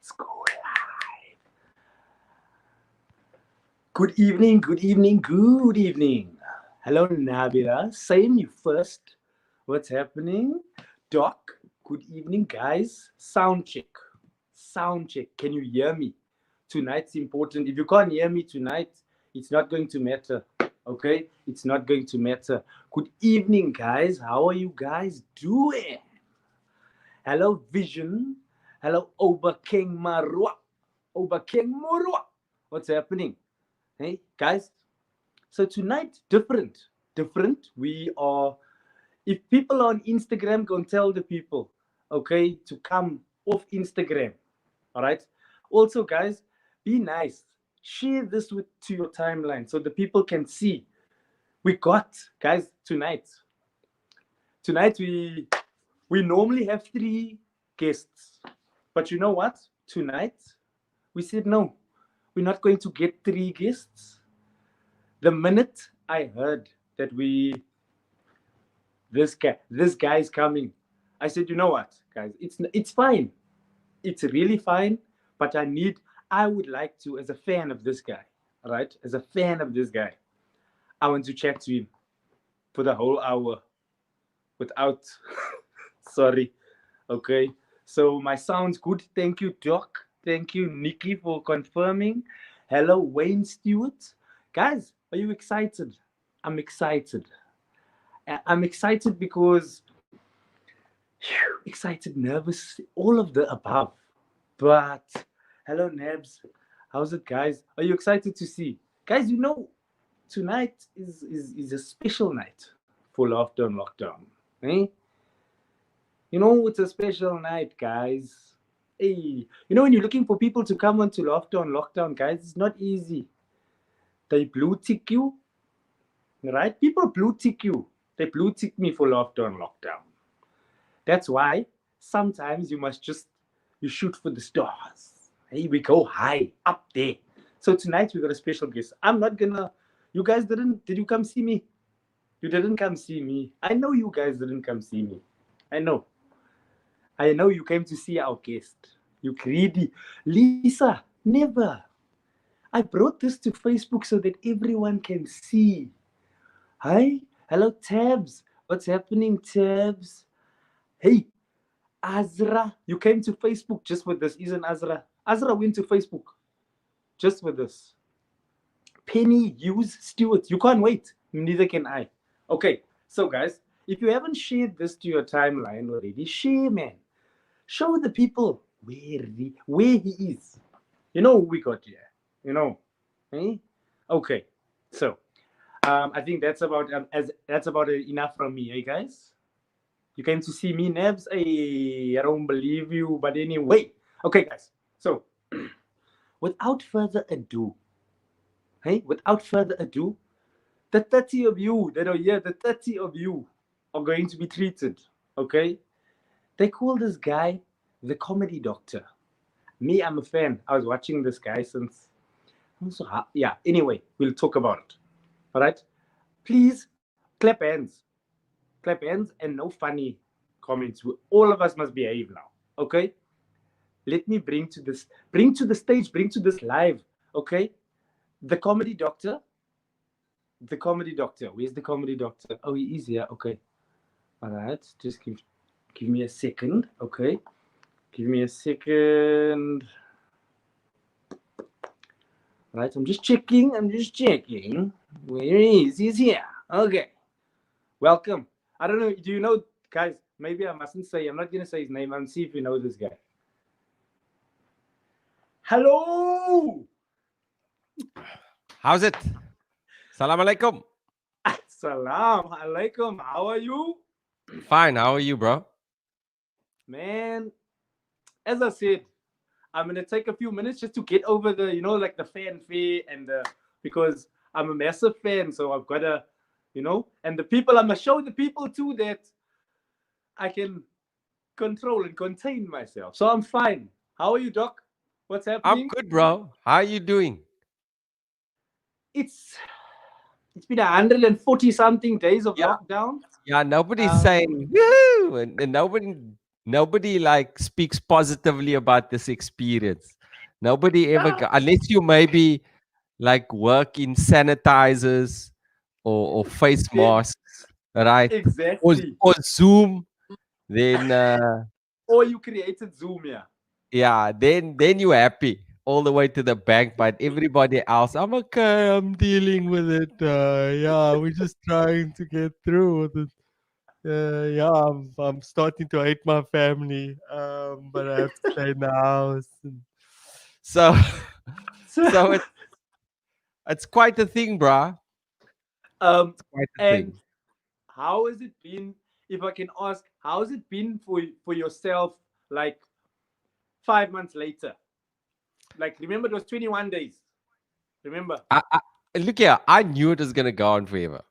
Let's go live. Good evening, good evening, good evening. Hello, Nabila. Same you first. What's happening? Doc, good evening, guys. Sound check. Sound check. Can you hear me? Tonight's important. If you can't hear me tonight, it's not going to matter. Okay? It's not going to matter. Good evening, guys. How are you guys doing? Hello, Vision. Hello, Oba King Marwa. Oba King Marwa. What's happening? Hey, guys. So tonight, different. Different. We are, if people on Instagram can tell the people, okay, to come off Instagram. All right. Also, guys, be nice. Share this with to your timeline so the people can see. We got, guys, tonight. Tonight we normally have 3 guests. But you know what? Tonight, we said no. We're not going to get 3 guests. The minute I heard that this guy is coming, I said, you know what, guys, it's fine. It's really fine. But I would like to, as a fan of this guy, all right? As a fan of this guy, I want to chat to him for the whole hour without sorry. Okay. So my sound's good. Thank you, Doc. Thank you, Nikki, for confirming. Hello, Wayne Stewart. Guys, are you excited? I'm excited. I'm excited because excited, nervous, all of the above. But hello, Nebs. How's it, guys? Are you excited to see? Guys, tonight is a special night for Laughter and Lockdown. Eh? It's a special night, guys. Hey, when you're looking for people to come onto Laughter on Lockdown, guys, it's not easy. They blue tick you, right? People blue tick you. They blue tick me for Laughter on Lockdown. That's why sometimes you shoot for the stars. Hey, we go high up there. So tonight we got a special guest. I'm not gonna. You guys did you come see me? You didn't come see me. I know you guys didn't come see me. I know. I know you came to see our guest. You greedy. Lisa, never. I brought this to Facebook so that everyone can see. Hi. Hello, Tabs. What's happening, Tabs? Hey, Azra. You came to Facebook just with this, isn't Azra? Azra went to Facebook just with this. Penny Hughes Stewart. You can't wait. Neither can I. Okay, so guys, if you haven't shared this to your timeline already, share, man. Show the people where he is. You know who we got here. You know, eh? Okay, so I think that's about enough from me, hey guys. You came to see me, Nebs. Hey, I don't believe you, but anyway, okay, guys. So without further ado, without further ado, the 30 of you that are here, the 30 of you are going to be treated. Okay, they call this guy the comedy doctor. Me, I'm a fan. I was watching this guy since. Yeah, anyway, we'll talk about it. All right. Please clap hands. Clap hands and no funny comments. All of us must behave now. Okay. Let me bring to the stage, bring to this live. Okay. The comedy doctor. The comedy doctor. Where's the comedy doctor? Oh, he is here. Okay. All right. Just give me a second. Okay. Give me a second. Right, I'm just checking. Where is he? He's here. Okay. Welcome. I don't know. Do you know, guys? Maybe I mustn't say. I'm not going to say his name. I'm see if you know this guy. Hello. How's it? Salam alaikum. Salam alaikum. How are you? Fine. How are you, bro? Man, as I said, I'm going to take a few minutes just to get over the, like the fanfare because I'm a massive fan. So I've got to, and the people, I'm going to show the people too that I can control and contain myself. So I'm fine. How are you, Doc? What's I'm happening? good, bro. How are you doing? It's it's been 140 something days of Yeah. lockdown. Yeah. Nobody's Um, saying woo, and nobody nobody like speaks positively about this experience. Nobody ever, unless you maybe like work in sanitizers or face Then masks, right? exactly. Or Zoom, then Or you created Zoom, yeah. yeah, then you're happy all the way to the bank. But everybody else, I'm okay. I'm dealing with it. Yeah, we're just trying to get through with it. Yeah, I'm starting to hate my family. But I have to stay in the house. So So, so it's quite a thing, bruh. um, It's quite a and thing. how has it been? If I can ask, how has it been for yourself? Like 5 months later, like remember it was 21 days. Remember? I look here. I knew it was gonna go on forever.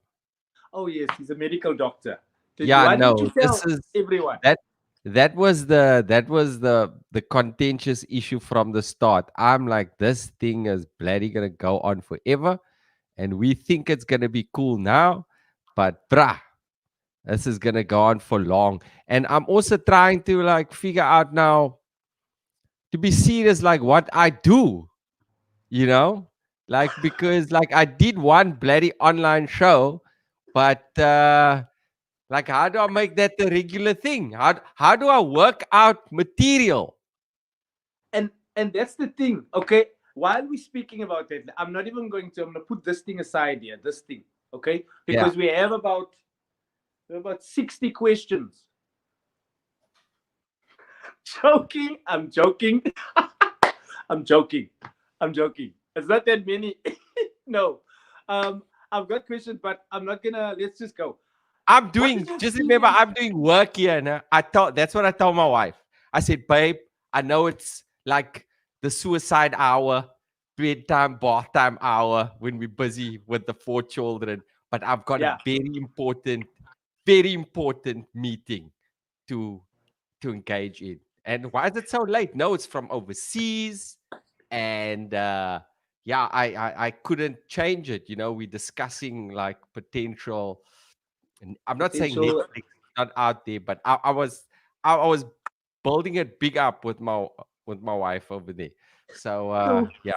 Oh yes, he's a medical doctor. Yeah, Why didn't you no, this tell is everyone? that that was the contentious issue from the start. I'm like, this thing is bloody gonna go on forever, and we think it's gonna be cool now, but bruh, this is gonna go on for long. And I'm also trying to like figure out now to be serious, like what I do, you know, like because like I did one bloody online show, but like, how do I make that a regular thing? How do I work out material? And that's the thing. Okay, while we're speaking about it, I'm not even going to. I'm gonna put this thing aside here. This thing, okay, Yeah, because we have about 60 questions. Joking. I'm joking. I'm joking. I'm joking. It's not that many. No. I've got questions, but I'm not gonna. Let's just go. I'm What is doing. your Just remember, experience? I'm doing work here. Now, I told that's what I told my wife. I said, babe, I know it's like the suicide hour, bedtime, bath time hour when we're busy with the 4 children, but I've got a Yeah, very important meeting to engage in. And why is it so late? No, it's from overseas, and yeah, I couldn't change it. You know, we're discussing like potential. And I'm not saying potential. Netflix is not out there, but I was building it big up with my wife over there. So So, yeah,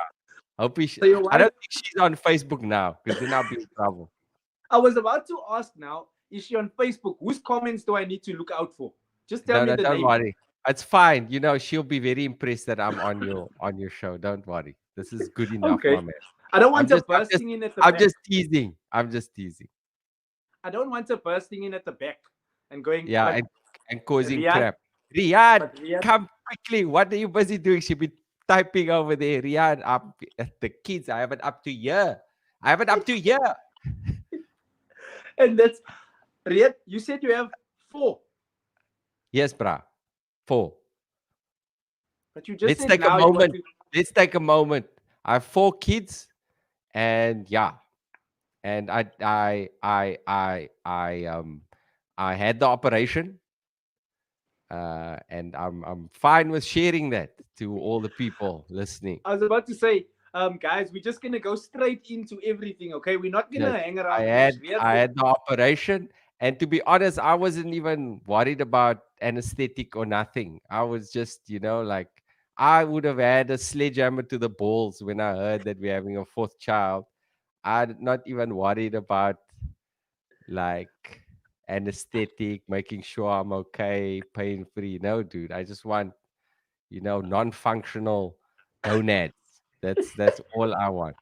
hope so your I wife. don't think she's on Facebook now because then I'll be in trouble. I was about to ask now. Is she on Facebook? Whose comments do I need to look out for? Just tell No, me no, the don't name. worry. It's fine. You know, she'll be very impressed that I'm on your show. Don't worry. This is good enough, my Okay. man. I don't I'm want her just I'm just bursting in at the I'm back. just teasing. I'm just teasing. I don't want her bursting in at the back and going, Yeah, but and causing Riyadh, crap. Riaad, but Riyadh, come quickly. What are you busy doing? She'll be typing over there. Riaad, up the kids. I have it up to here. I have it up to here. and that's Riyadh. You said you have four, Yes, brah. Four. but you just Let's said take a now you want moment. to. Let's take a moment. I have 4 kids, and yeah, and I had the operation, and I'm fine with sharing that to all the people listening. I was about to say, guys, we're just gonna go straight into everything. Okay, we're not Yes, gonna hang around too much. Riyadh, I had the operation, and to be honest, I wasn't even worried about anesthetic or nothing. I was just, you know, like I would have had a sledgehammer to the balls when I heard that we're having a fourth child. I'm not even worried about like anesthetic, making sure I'm okay, pain free. No, dude, I just want, you know, non-functional gonads. That's all I want.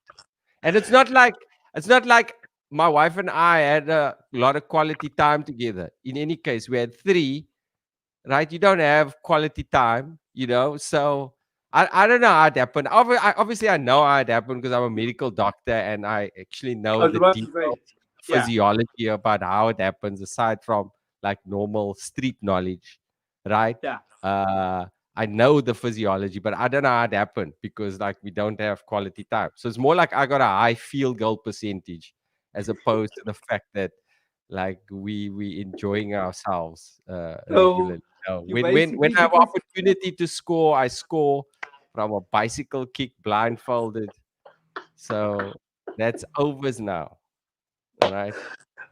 And it's not like my wife and I had a lot of quality time together. In any case, we had three, right? You don't have quality time, you know. So I don't know how it happened. Obviously, I know how it happened because I'm a medical doctor and I actually I know was the about to say, detailed yeah, physiology about how it happens, aside from like normal street knowledge, right? yeah. Uh, I know the physiology, but I don't know how it happened because like we don't have quality time. So it's more like I got a high field goal percentage as opposed to the fact that like we enjoying ourselves So regularly. No, you when basically I have because opportunity to score, I score from a bicycle kick blindfolded. So that's overs now. All right.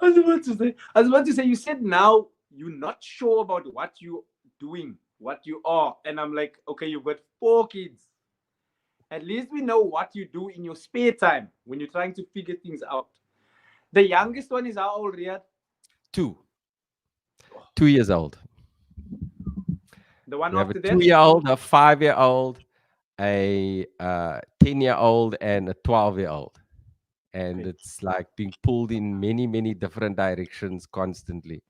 I was about to say, you said now you're not sure about what you doing, what you are. And I'm like, okay, you've got 4 kids. At least we know what you do in your spare time when you're trying to figure things out. The youngest one is how old, Riyadh? Two, 2 years old. The one We have a after that? 2 year old, a 5 year old, a 10 year old, and a 12 year old. And Okay. it's like being pulled in many, many different directions constantly.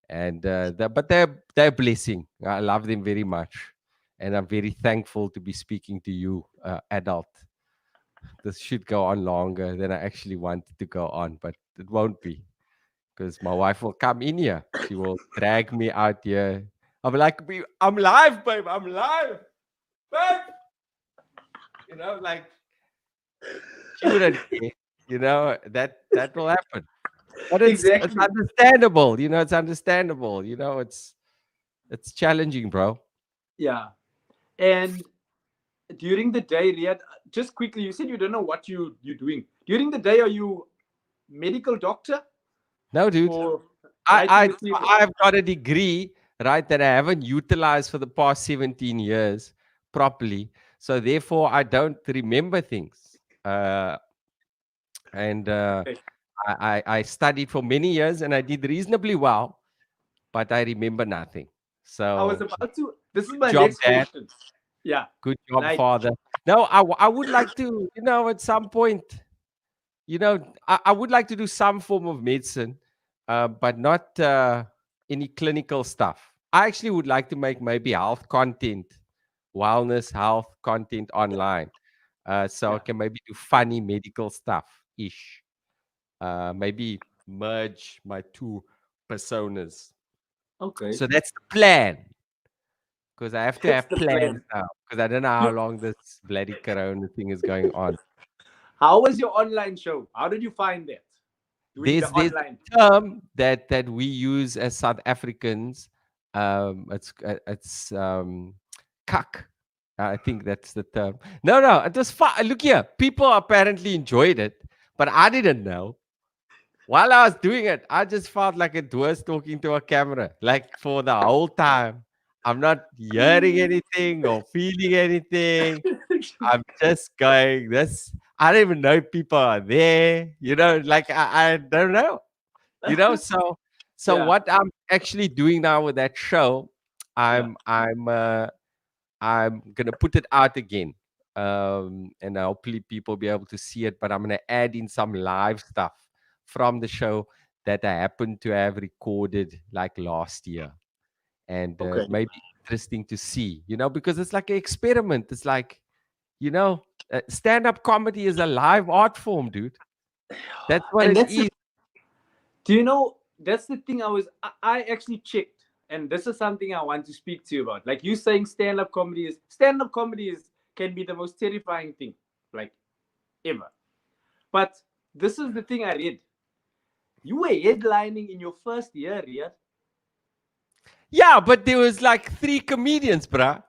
And but they're a blessing. I love them very much, and I'm very thankful to be speaking to you, adult. This should go on longer than I actually wanted to go on, but it won't be because my wife will come in here. She will drag me out here. I'm like, I'm live, babe. I'm live, babe. Like she wouldn't care. That will happen. But it's Exactly. understandable. It's understandable. It's challenging, bro. Yeah. And during the day, Riyadh, just quickly, you said you don't know what you're doing. During the day, are you medical doctor No, dude. or I, writing I material? I've got a degree, right, that I haven't utilized for the past 17 years properly. So therefore I don't remember things. And Okay. I studied for many years and I did reasonably well, but I remember nothing. I was So about to. This is good my job, next Dad. question. Yeah. Good job, Like, Father. No, I would like to, at some point, I would like to do some form of medicine, but not any clinical stuff. I actually would like to make maybe health content, wellness, health content online. So I yeah. can maybe do funny medical stuff ish. Maybe merge my two personas. Okay. So that's the plan. Because I have to That's have the plans plan. now. Because I don't know how long this bloody corona thing is going on. How was your online show? How did you find that? Doing the There's online. a term that we use as South Africans. It's cuck. I think that's the term. No, it was fun. Look here, people apparently enjoyed it, but I didn't know. While I was doing it, I just felt like it was talking to a camera, like for the whole time. I'm not hearing anything or feeling anything. I'm just going, this. I don't even know if people are there. Like I don't know. So Yeah. what I'm actually doing now with that show, Yeah. I'm gonna put it out again. And hopefully people be able to see it, but I'm gonna add in some live stuff from the show that I happen to have recorded like last year. And Okay. it may be interesting to see, because it's like an experiment. It's like, stand-up comedy is a live art form, dude. That's what And it that's is. it. Do you know? That's the thing. I actually checked, and this is something I want to speak to you about. Like you saying, stand up comedy is can be the most terrifying thing, like ever. But this is the thing I read. You were headlining in your first year, Riyadh. Yeah, but there was like three comedians, bruh.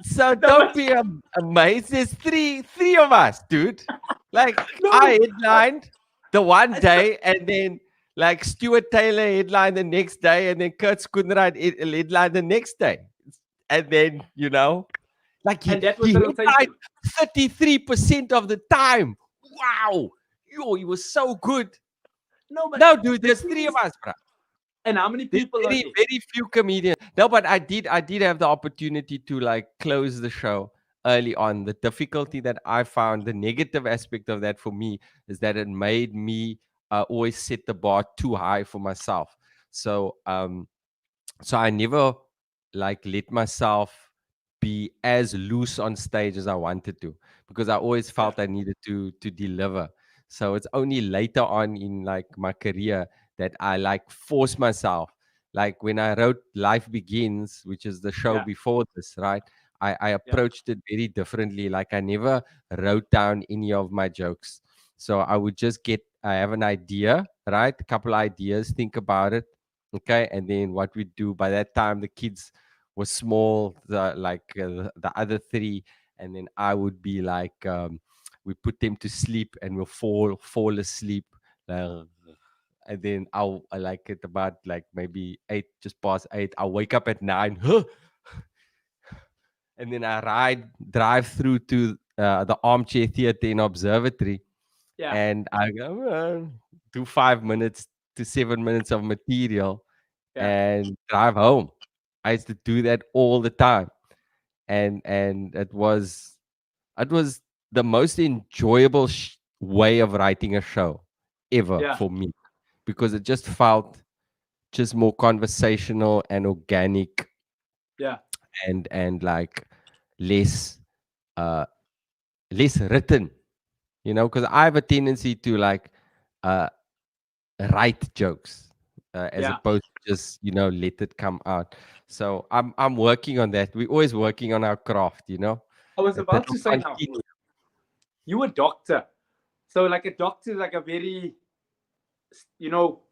So No, don't but be amazed. There's three of us, dude. Like I no, but headlined the one I still, day, and then like Stuart Taylor headlined the next day, and then Kurt Schoenrad headlined the next day, and then like he and that was he the headlined rotation. 33% of the time. Wow, yo, he was so good. No, but No, dude, the there's thing three of is, us, bro. and how many There's people are very, there? very few comedians. No, but I did have the opportunity to like close the show early on. The difficulty that I found, the negative aspect of that for me is that it made me always set the bar too high for myself. So I never like let myself be as loose on stage as I wanted to, because I always Yeah. felt I needed to deliver. So it's only later on in like my career that I like force myself. Like when I wrote Life Begins, which is the show Yeah. before this, right? I Yeah. approached it very differently. Like I never wrote down any of my jokes. So I would just I have an idea, right? A couple ideas, think about it. Okay. And then what we do by that time, the kids were small, the other three, and then I would be like, we put them to sleep, and we'll fall asleep, uh, and then I like it about like maybe 8, just past 8. I'll wake up at 9, huh, and then I drive through to the Armchair Theatre in Observatory, Yeah. and I go, do 5 minutes to 7 minutes of material Yeah. and drive home. I used to do that all the time, and it was the most enjoyable way of writing a show ever Yeah. for me, because it just felt just more conversational and organic, Yeah. and like less uh less written, because I have a tendency to like uh write jokes, as Yeah. opposed to just let it come out. So I'm working on that. We're always working on our craft, I was that about will to say now, continue. you a doctor. So like a doctor is like a very, you know,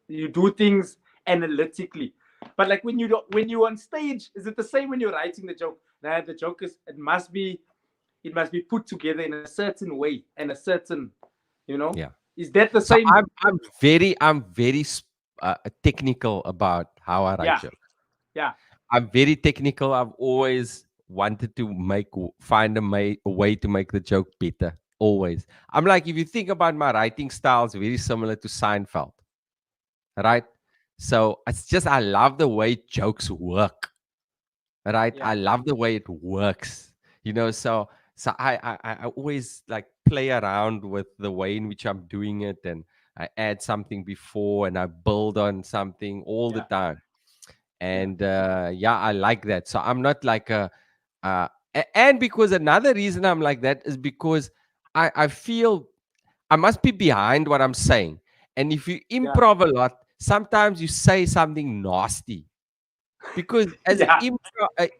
you do things analytically. But like when you do, when you're on stage, is it the same when you're writing the joke? Now the joke is it must be put together in a certain way and a certain, you know, Yeah. is that the So same? I'm very technical about how I write Yeah. jokes. Yeah. I'm very technical. I've always wanted to find a way to make the joke better. Always. I'm like, if you think about my writing style, it's very similar to Seinfeld, right? So it's just I love the way jokes work, right? Yeah. I love the way it works, so I always like play around with the way in which I'm doing it, and I add something before and I build on something all the Yeah. time. Yeah. And yeah, I like that. So I'm not like and because another reason I'm like that is because I feel I must be behind what I'm saying. And if you Yeah. improv a lot, sometimes you say something nasty, because as Yeah.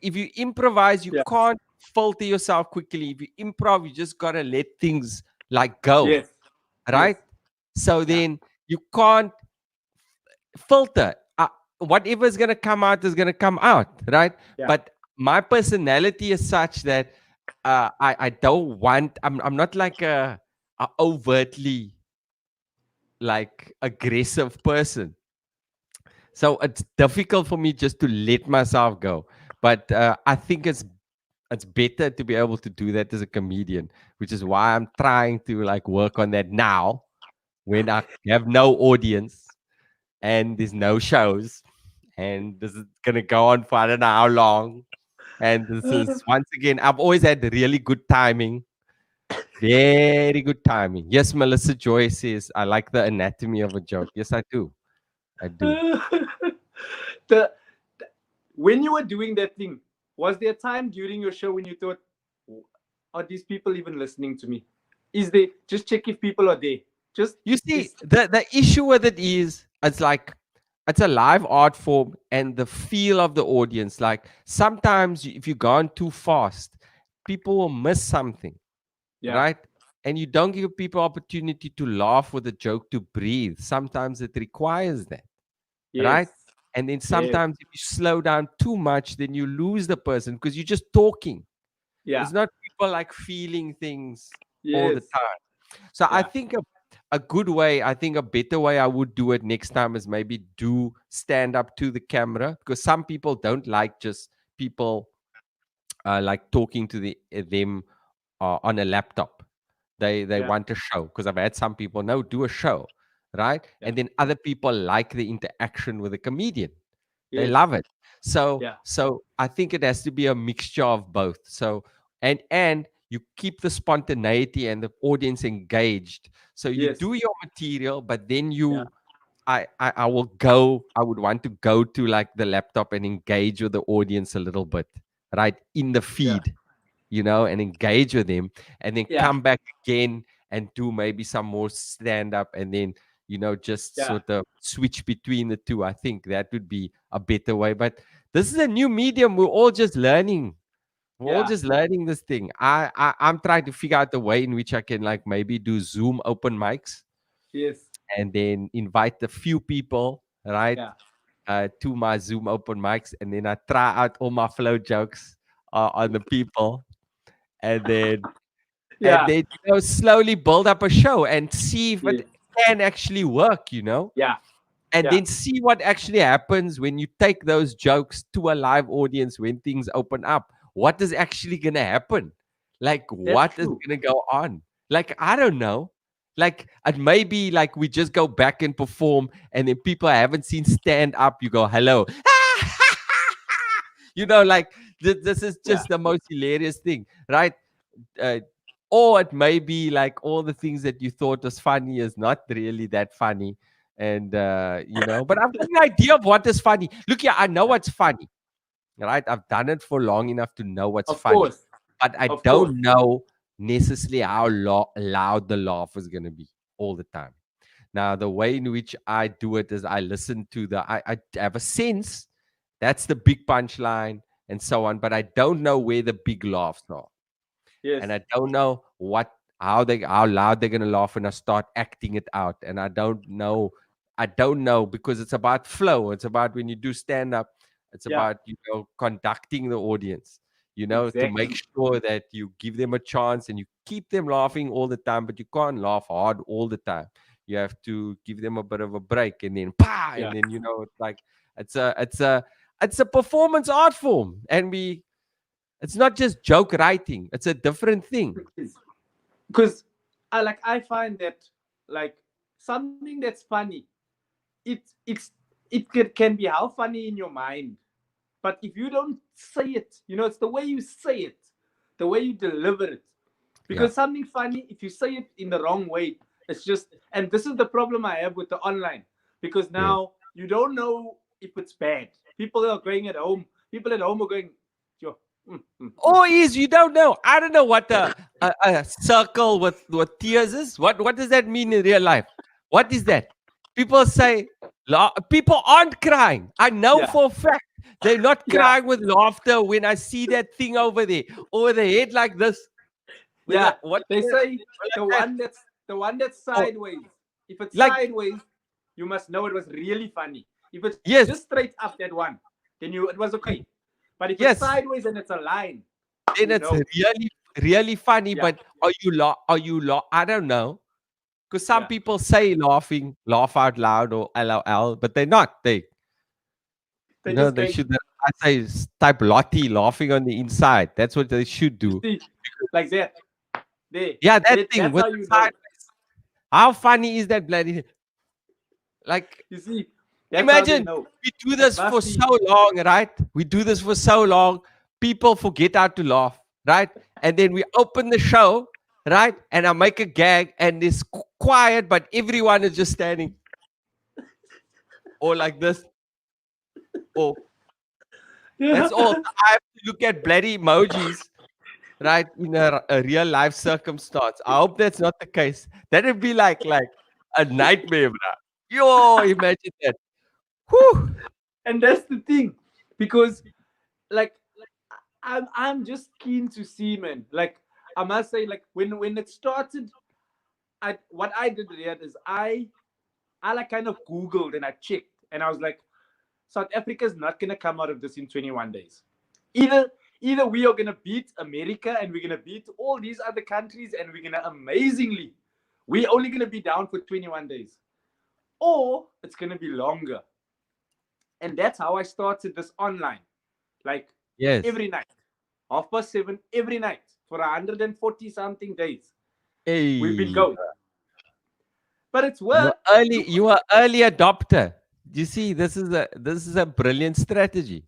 if you improvise, you Yeah. can't filter yourself quickly. If you improv, you just gotta let things like go, Yes. Yes. right? So Yeah. then you can't filter. Whatever is gonna come out is gonna come out, right? Yeah. But my personality is such that I don't want. I'm not like a overtly like aggressive person. So it's difficult for me just to let myself go. But I think it's better to be able to do that as a comedian, which is why I'm trying to like work on that now when I have no audience and there's no shows, and this is gonna go on for I don't know how long. And this is once again, I've always had really good timing, very good timing. Yes, Melissa Joy says I like the anatomy of a joke. Yes, I do. I do. the when you were doing that thing, was there a time during your show when you thought, are these people even listening to me? Is they just check if people are there? Just You see, is the issue with it is it's like it's a live art form and the feel of the audience. Like sometimes if you've gone too fast, people will miss something, yeah. right? And you don't give people opportunity to laugh with a joke, to breathe. Sometimes it requires that, Yes. right? And then Yes. sometimes if you slow down too much, then you lose the person because you're just talking. Yeah. It's not people like feeling things all the Yes. time. So I Yeah. think a good way, I think a better way I would do it next time is maybe do stand up to the camera, because some people don't like just people like talking to them on a laptop. They Yeah. want a show, because I've had some people no do a show, right? Yeah. And then other people like the interaction with a comedian. They Yes. love it. So Yeah. so I think it has to be a mixture of both. So and you keep the spontaneity and the audience engaged. So you Yes. do your material, but then Yeah. I would want to go to like the laptop and engage with the audience a little bit, right? In the Yeah. feed, and engage with them, and then Yeah. come back again and do maybe some more stand up, and then just Yeah. sort of switch between the two. I think that would be a better way. But this is a new medium. We're all just learning. We're all Yeah. just learning this thing. I'm trying to figure out the way in which I can like maybe do Zoom open mics Yes. and then invite a few people, right, Yeah. to my Zoom open mics, and then I try out all my flow jokes on the people, and then Yeah. slowly build up a show and see if it Yes. can actually work, you know, Yeah. and Yeah. then see what actually happens when you take those jokes to a live audience when things open up. What is actually going to happen? Like, That's what is true. going to go on? Like, I don't know. Like, it may be like we just go back and perform, and then people I haven't seen stand up, you go, hello. You know, like, this is Yeah. just the most hilarious thing, right? uh, or it may be like all the things that you thought was funny is not really that funny. And you know, but I've got an idea of what is funny. Look here, I know Yeah. what's funny, right? I've done it for long enough to know what's Of funny, course. but I Of course. don't know necessarily how loud the laugh is going to be all the time. Now, the way in which I do it is I listen to I have a sense that's the big punchline and so on, but I don't know where the big laughs are, and Yes. I don't know how loud they're gonna laugh when I start acting it out. And I don't know because it's about flow. It's about when you do stand up, it's Yeah. about conducting the audience, to make Exactly. sure that you give them a chance and you keep them laughing all the time, but you can't laugh hard all the time. You have to give them a bit of a break and then pa, Yeah. and then it's like it's a performance art form, and it's not just joke writing. It's a different thing. It is. Because I find that like something that's funny, it's can be how funny in your mind. But if you don't say it, it's the way you say it, the way you deliver it. Yeah. Because something funny, if you say it in the wrong way, it's just, and this is the problem I have with the online. Because Yeah. now you don't know if it's bad. People at home are going, yo, Or is you don't know. I don't know what a circle with tears is. What does that mean in real life? What is that? People say people aren't crying. I know yeah, for a fact they're not yeah, crying with laughter when I see that thing over there, over the head like this. With yeah. a what They is it? say Like that. the one that's Oh, sideways. If it's like sideways, you must know it was really funny. If it's just yes, straight up that one, then it was okay. But if it's yes. sideways and it's a line, Then you it's know. really really funny. Yeah, But are you I don't know. Because some yeah. people say laugh out loud or LOL, but they're not. They just They going, should. I say type Lottie laughing on the inside. That's what they should you do. see, like that. They, Yeah, that thing that's with how the you know. sideways. How funny is that bloody? Like, You see, that's how they imagine know. we do It this for must so be long, right? We do this for so long. People forget how to laugh, right? And then we open the show, right? And I make a gag, and it's quiet, but everyone is just standing or like this, or yeah. that's all. I have to look at bloody emojis, right, in a real life circumstance. I hope that's not the case. That would be like a nightmare, bruh. Yo, imagine that. Whew. And that's the thing, because like I'm just keen to see, man. Like I must say, like when it started, what I did there is I like kind of Googled and I checked and I was like, South Africa is not gonna come out of this in 21 days. Either either we are gonna beat America and we're gonna beat all these other countries and we're gonna amazingly, we're only gonna be down for 21 days, or it's gonna be longer. And that's how I started this online, like Yes. every night, 7:30 every night for 140 something days. We've been Hey, going, but it's worked. you are early adopter. You see, this is a brilliant strategy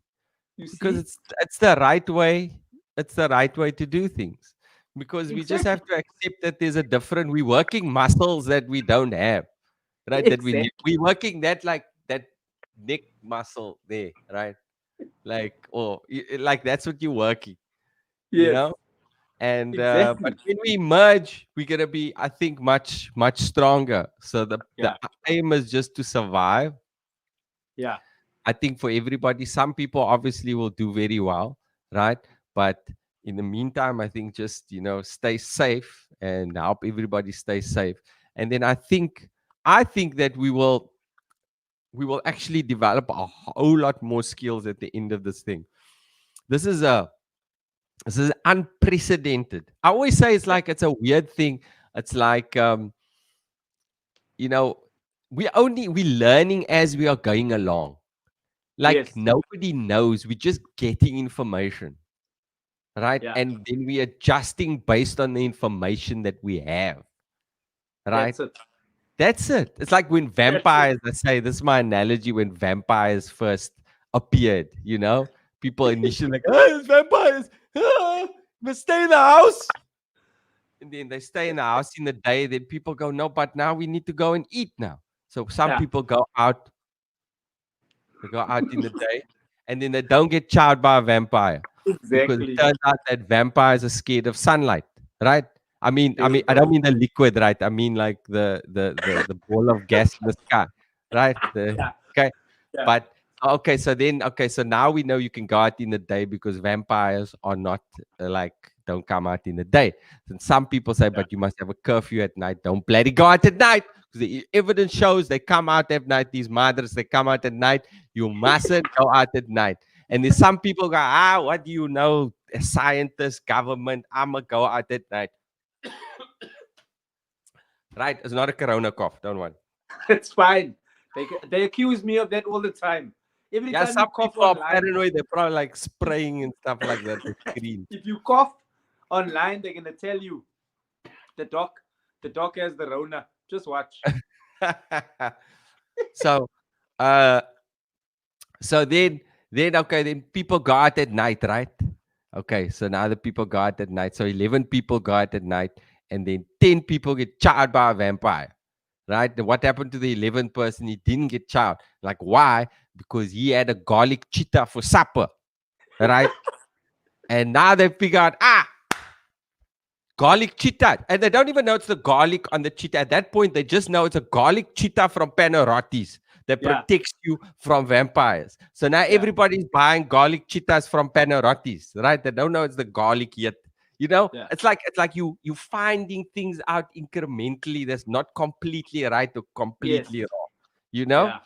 You because see, it's the right way. It's the right way to do things because we just exactly, have to accept that there's a different. We're working muscles that we don't have, right? That exactly. we working that like that neck muscle there, right? Like like that's what you're working, you Yes, know. And but exactly. when we merge, we're gonna be, I think, much stronger. So the Yeah, aim is just to survive. yeah, I think for everybody, some people obviously will do very well, right? But in the meantime, I think just stay safe and help everybody stay safe. And then I think that we will actually develop a whole lot more skills at the end of this thing. This is a this is unprecedented. I always say it's yeah, like it's a weird thing. It's like you know, we learning as we are going along. Like Yes. nobody knows. We're just getting information, right? Yeah. And then we adjusting based on the information that we have, right? That's it. That's it. It's like when That's it. vampires, I say, this is my analogy when vampires first appeared, people initially like, oh, it's vampires. Ah, must stay in the house. And then they stay in the house in the day. Then people go, no, but now we need to go and eat now. So some Yeah. people go out, they go out in the day, and then they don't get charred by a vampire because it Exactly. turns out that vampires are scared of sunlight, right? There you I don't go. mean the liquid, right? I mean like the ball of gas in the sky, right? Yeah. Okay, Yeah. but okay, so now we know you can go out in the day because vampires are not like don't come out in the day. And some people say, Yeah. but you must have a curfew at night. Don't bloody go out at night because the evidence shows they come out at night. These mothers, they come out at night. You mustn't go out at night. And then some people go, what do you know? A scientist, government, I'ma go out at night. Right? It's not a corona cough. Don't worry. It's fine. They accuse me of that all the time. Every Yeah, time some you cough people are online, paranoid. They're probably like spraying and stuff like that. The screen. if you cough online, they're gonna tell you the doc, the doc has the Rona. Just watch. so, uh, so then okay, then people go out at night, right? Okay, so now the people go out at night. So 11 people go out at night, and then 10 people get charred by a vampire, right? And what happened to the 11th person? He didn't get charred. Like why? Because he had a garlic cheetah for supper, right? And now they figure out, garlic cheetah. And they don't even know it's the garlic on the cheetah. At that point, they just know it's a garlic cheetah from Panarottis that Yeah. protects you from vampires. So now Yeah. everybody's buying garlic cheetahs from Panarottis, right? They don't know it's the garlic yet. Yeah. It's like you finding things out incrementally that's not completely right or Yes. completely wrong, you know? Yeah.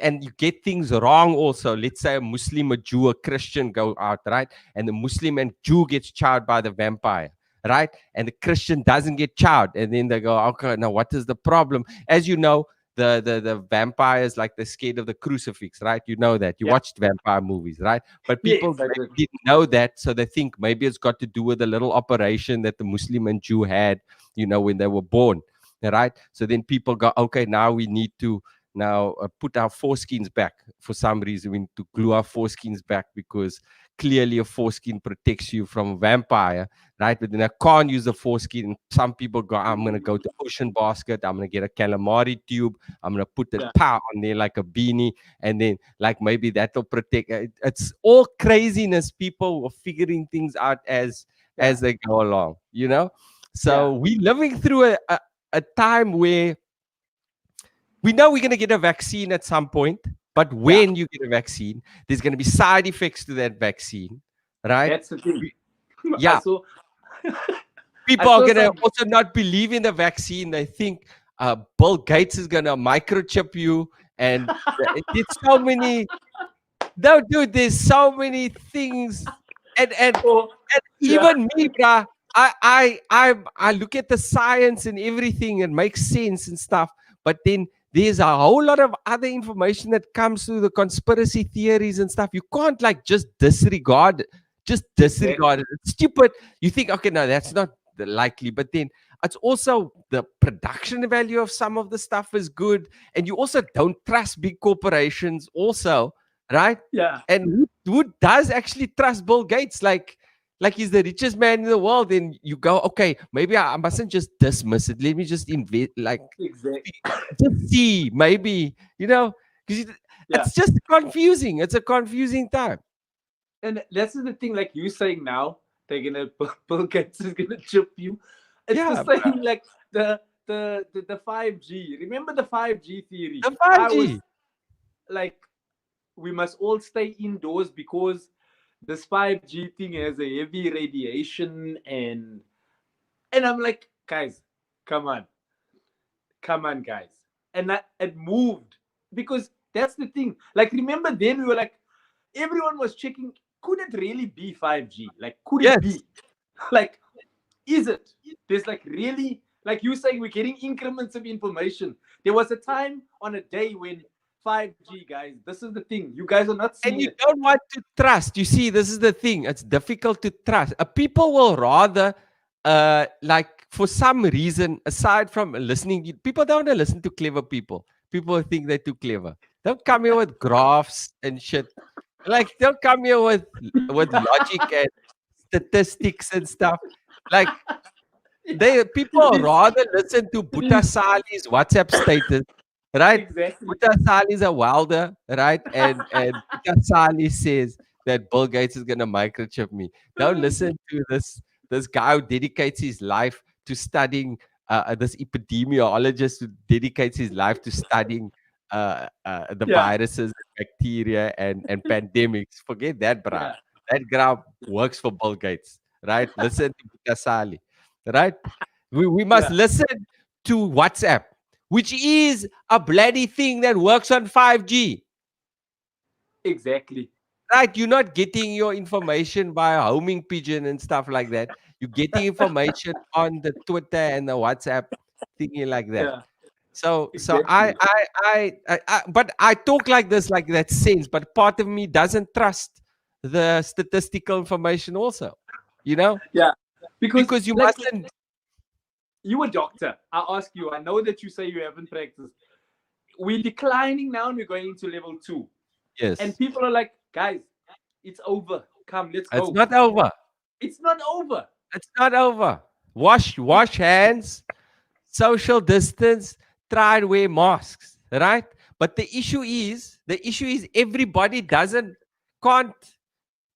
And you get things wrong also. Let's say a Muslim, a Jew, a Christian go out, right? And the Muslim and Jew gets charred by the vampire, right? And the Christian doesn't get charred. And then they go, okay, now what is the problem? As you know, the vampires, like they're scared of the crucifix, right? You know that. You Yeah. watched vampire movies, right? But people Yes, I maybe did. didn't know that, so they think maybe it's got to do with a little operation that the Muslim and Jew had, when they were born, right? So then people go, okay, now we need to now put our foreskins back. For some reason, we need to glue our foreskins back because clearly a foreskin protects you from a vampire, right? But then I can't use the foreskin. Some people go, I'm going to go to Ocean Basket. I'm going to get a calamari tube. I'm going to put the Yeah. power on there like a beanie. And then, like, maybe that'll protect. It's all craziness. People are figuring things out Yeah. as they go along, Yeah. So we're living through a time where we know we're going to get a vaccine at some point, but Yeah. when you get a vaccine, there's going to be side effects to that vaccine, right? That's the thing. We- I Yeah, saw I people are saw going to some. also not believe in the vaccine. They think Bill Gates is going to microchip you, and it's so many. No, dude, there's so many things, and Oh, yeah. even me, bruh, I look at the science and everything, it makes sense and stuff. But then there's a whole lot of other information that comes through the conspiracy theories and stuff. You can't like just disregard Exactly. it. It's stupid. You think, okay, no, that's not likely. But then it's also the production value of some of the stuff is good. And you also don't trust big corporations, also, right? Yeah. And who does actually trust Bill Gates? Like he's the richest man in the world, and you go, okay, maybe I mustn't just dismiss it. Let me just invest, like Exactly. just see, maybe, because Yeah. it's just confusing. It's a confusing time. And that's the thing, like you saying now, they're gonna Bill Gates is gonna chip you. It's the Yeah, same like the 5G. Remember the 5G theory? the I was 5G. like, we must all stay indoors because this 5G thing has a heavy radiation, and I'm like, guys, come on, come on, guys. And it moved because that's the thing. Like, remember then we were like, everyone was checking, could it really be 5G? Like, could it Yes. be? Like, is it? There's like really Like you saying, we're getting increments of information. There was a time on a day when 5G, guys. This is the thing. You guys are not And seeing you it. don't want to trust. You see, this is the thing. It's difficult to trust. People will rather, like, for some reason, aside from listening, people don't want to listen to clever people. People think they're too clever. Don't come here with graphs and shit. Like, don't come here with logic and statistics and stuff. Like, Yeah, they people it's, rather listen to it Buta is. Sali's WhatsApp status, right? Exactly. Buta Sali's a welder, right? And Buta Sali says that Bill Gates is gonna microchip me. Don't listen to this guy who dedicates his life to studying this epidemiologist who dedicates his life to studying the Yeah, viruses, bacteria, and pandemics. Forget that, bruh. yeah, That guy works for Bill Gates, right? Listen to Buta Sali, right? We must yeah. listen to WhatsApp, which is a bloody thing that works on 5G. Exactly. Right? You're not getting your information by a homing pigeon and stuff like that. You're getting information on the Twitter and the WhatsApp thingy like that. Yeah, So exactly. but I talk like this, like that sense, but part of me doesn't trust the statistical information also, you know, Yeah, because because you like mustn't. you a doctor. I ask you. I know that you say you haven't practiced. We're declining now, and we're going into level two. And Yes, people are like, guys, it's over. Come, let's it's go. not over. It's not over. It's not over. Wash hands, social distance, try and wear masks, right? But the issue is everybody doesn't can't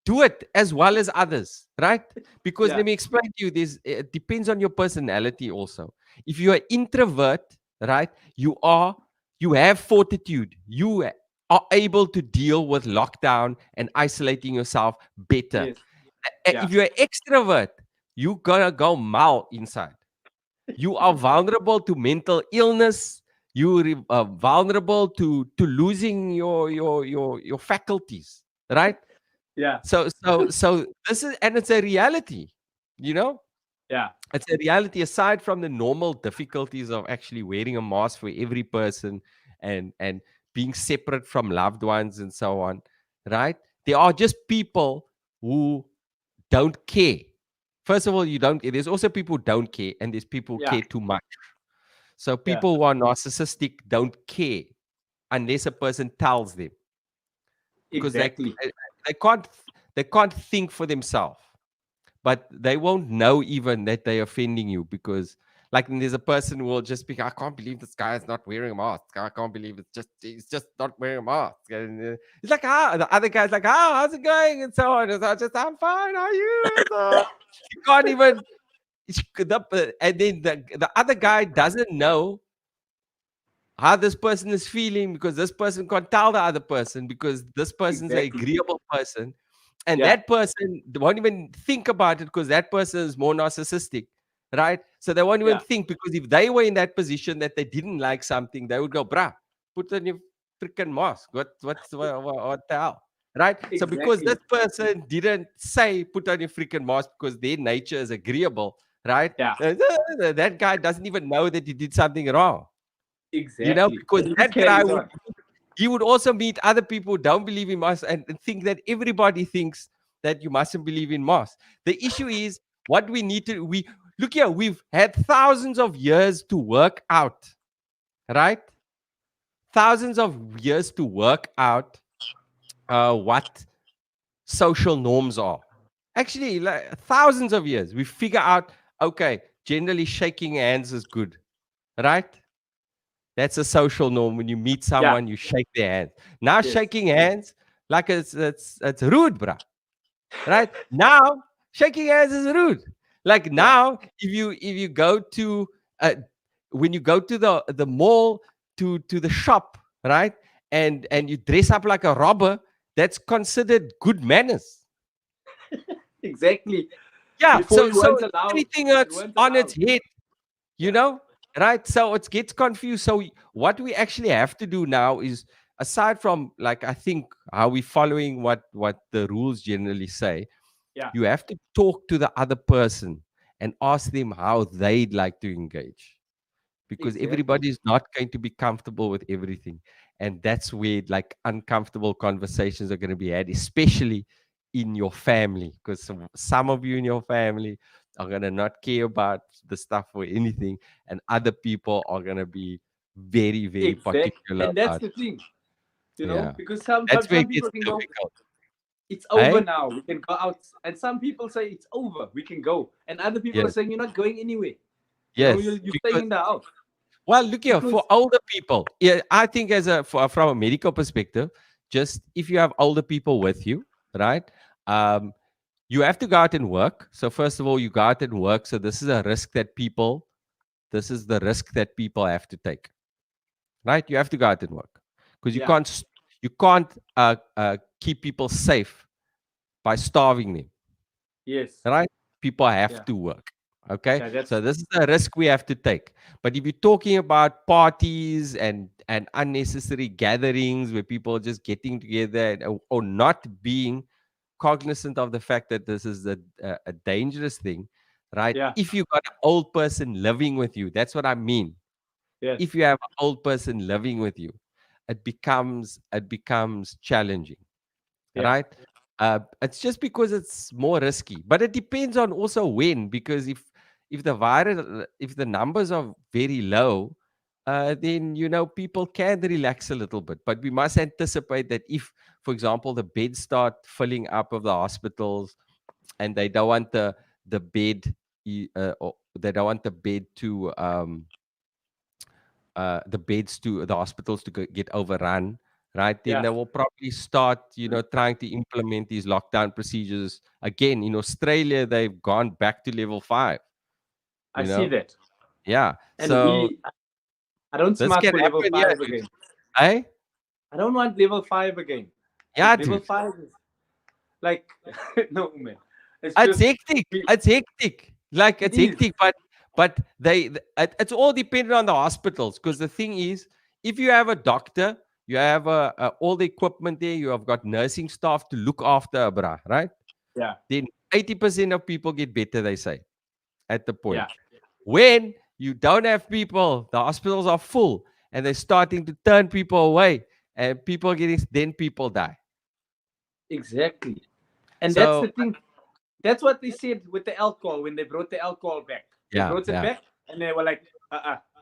do it as well as others, right? Because Yeah. let me explain to you this, it depends on your personality also. If you're an introvert, right, you have fortitude. You are able to deal with lockdown and isolating yourself better. Yes. If Yeah. you're an extrovert, you gonna go mal inside. You are vulnerable to mental illness. You are vulnerable to losing your faculties, right? Yeah. So this is, and it's a reality, you know. Yeah. It's a reality aside from the normal difficulties of actually wearing a mask for every person and being separate from loved ones and so on, right? There are just people who don't care. First of all, you don't. There's also people who don't care, and there's people who Yeah. care too much. So Yeah. people who are narcissistic don't care unless a person tells them, because Exactly. they can't they can't think for themselves, but they won't know even that they're offending you, because like there's a person who will just be, I can't believe this guy is not wearing a mask. I can't believe he's just not wearing a mask. And it's like, the other guy's like, how's it going? And so on. And I just, I'm fine. How are you? And so on. You can't even, and then the other guy doesn't know how this person is feeling, because this person can't tell the other person, because this person's an Exactly. agreeable person, and Yeah. that person won't even think about it because that person is more narcissistic, right? So they won't even Yeah. think, because if they were in that position that they didn't like something, they would go, bruh, put on your freaking mask. What the hell? Right? So because Exactly. this person didn't say put on your freaking mask because their nature is agreeable, right? Yeah. That guy doesn't even know that he did something wrong, Exactly. because And he just that guy carries would, on. he would also meet other people who don't believe in mass, and think that everybody thinks that you mustn't believe in mass. The issue is, what we need to, we look here, we've had thousands of years to work out, right? Thousands of years to work out what social norms are. Actually, like thousands of years, we figure out, okay, generally shaking hands is good, right? That's a social norm. When you meet Yeah. someone, you shake their hand. Now Yes. shaking hands, like it's rude, bruh. Right? Now shaking hands is rude. Like Yeah. now, if you go to uh, when you go to the mall, to the shop, right? And you dress up like a robber, that's considered good manners. Exactly. Yeah. Before So you so weren't allowed. everything You that's weren't on its allowed. head, you Yeah. know, right? So it gets confused. So what we actually have to do now is, aside from, like, I think how we following what the rules generally say, Yeah. you have to talk to the other person and ask them how they'd like to engage, because Exactly. everybody is not going to be comfortable with everything. And that's where like uncomfortable conversations are going to be had, especially in your family, because some of you in your family are going to not care about the stuff or anything, and other people are going to be very, very Exact. particular And that's about. the thing, Yeah, because some that's where some it gets people can go, difficult. it's over Hey, now, we can go out, and some people say it's over, we can go, and other people are yes, saying you're not going anywhere. yes, You're staying because in the house well, look here, for because older people, yeah, I think as from a medical perspective, just if you have older people with you, right? Um, you have to go out and work. So first of all, you go out and work. So this is the risk that people have to take, right? You have to go out and work because yeah, you can't keep people safe by starving them, yes, right? People have yeah, to work. Okay, yeah, so that's this is the risk we have to take. But if you're talking about parties and unnecessary gatherings where people are just getting together or not being cognizant of the fact that this is a dangerous thing, right? yeah, If you got an old person living with you, that's what I mean. yes, If you have an old person living with you, it becomes challenging, yeah, right? It's just because it's more risky, but it depends on also when. Because if the virus, if the numbers are very low, then people can relax a little bit. But we must anticipate that if, for example, the beds start filling up of the hospitals, and they don't want the bed, or they don't want the beds to the hospitals to get overrun, right? Then yeah, they will probably start, trying to implement these lockdown procedures again. In Australia, they've gone back to level 5, I you see know? that. Yeah. And So I don't this smart can for level happen, yeah, 5 dude. again. Eh? I don't want level 5 again. Yeah, Level dude. 5 is like, no, man. It's It's just, hectic. we- It's hectic. Like it it's is. hectic, but it's all dependent on the hospitals. Because the thing is, if you have a doctor, you have all the equipment there, you have got nursing staff to look after a bra, right? Yeah, Then 80% of people get better, they say, at the point. yeah, When you don't have people, the hospitals are full and they're starting to turn people away, and then people die. exactly. And that's the So, thing. That's what they said with the alcohol when they brought the alcohol back. They yeah, brought it yeah, back and they were like,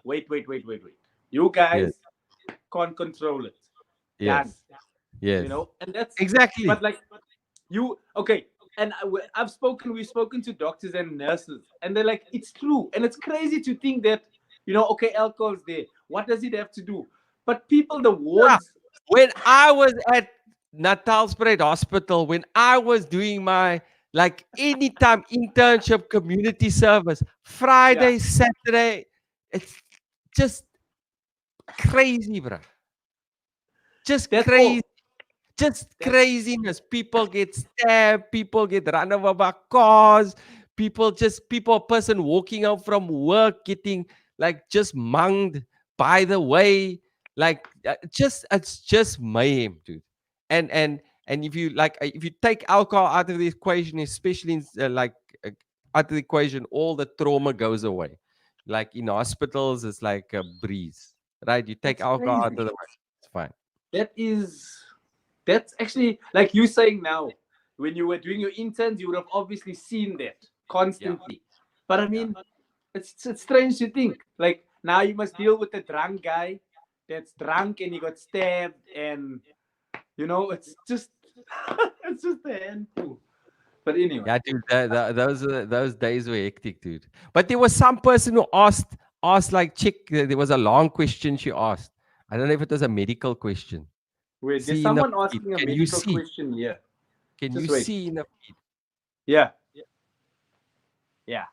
wait, wait, wait, wait, wait. You yes, guys can't control it. Done. yes, yes. And that's, but Exactly. like, okay. And we've spoken to doctors and nurses, and they're like, it's true. And it's crazy to think that, okay, alcohol's there. What does it have to do? But people, the Yeah. wards, When I was at Natalspruit Hospital, when I was doing my like anytime internship community service, yeah, Friday, Saturday, it's just crazy, bro. Just that's all. crazy. Just That's craziness. People get stabbed, people get run over by cars, a person walking out from work getting like just munged by the way. Like it's just mayhem, dude. And if you if you take alcohol out of the equation, especially in uh, out of the equation, all the trauma goes away. Like in hospitals, it's like a breeze, right? You take that's alcohol out crazy. of the way, it's fine. That is that's actually like you saying now. When you were doing your interns, you would have obviously seen that Yeah, constantly. But I yeah. mean, it's strange to think. Like now you must deal with a drunk guy that's drunk and he got stabbed, and it's just it's just a handful. But anyway, Yeah, dude, those days were hectic, dude. But there was some person who asked like chick. There was a long question she asked. I don't know if it was a medical question. wait, there's See in the someone feed. asking a Can you medical see? question here. Can you Just wait. see in the Yeah, yeah.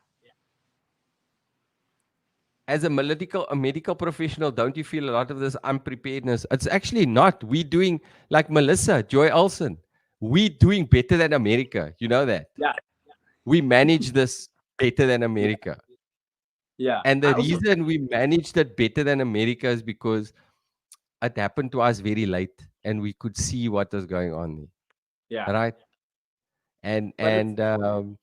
as a medical professional? Don't you feel a lot of this unpreparedness? It's actually not. We doing like Melissa Joy Olson. We doing better than America. You know that. Yeah, We manage this better than yeah, America. yeah. And I the also, reason we managed it better than America is because it happened to us very late and we could see what was going on yeah, there, right? and but it's and um,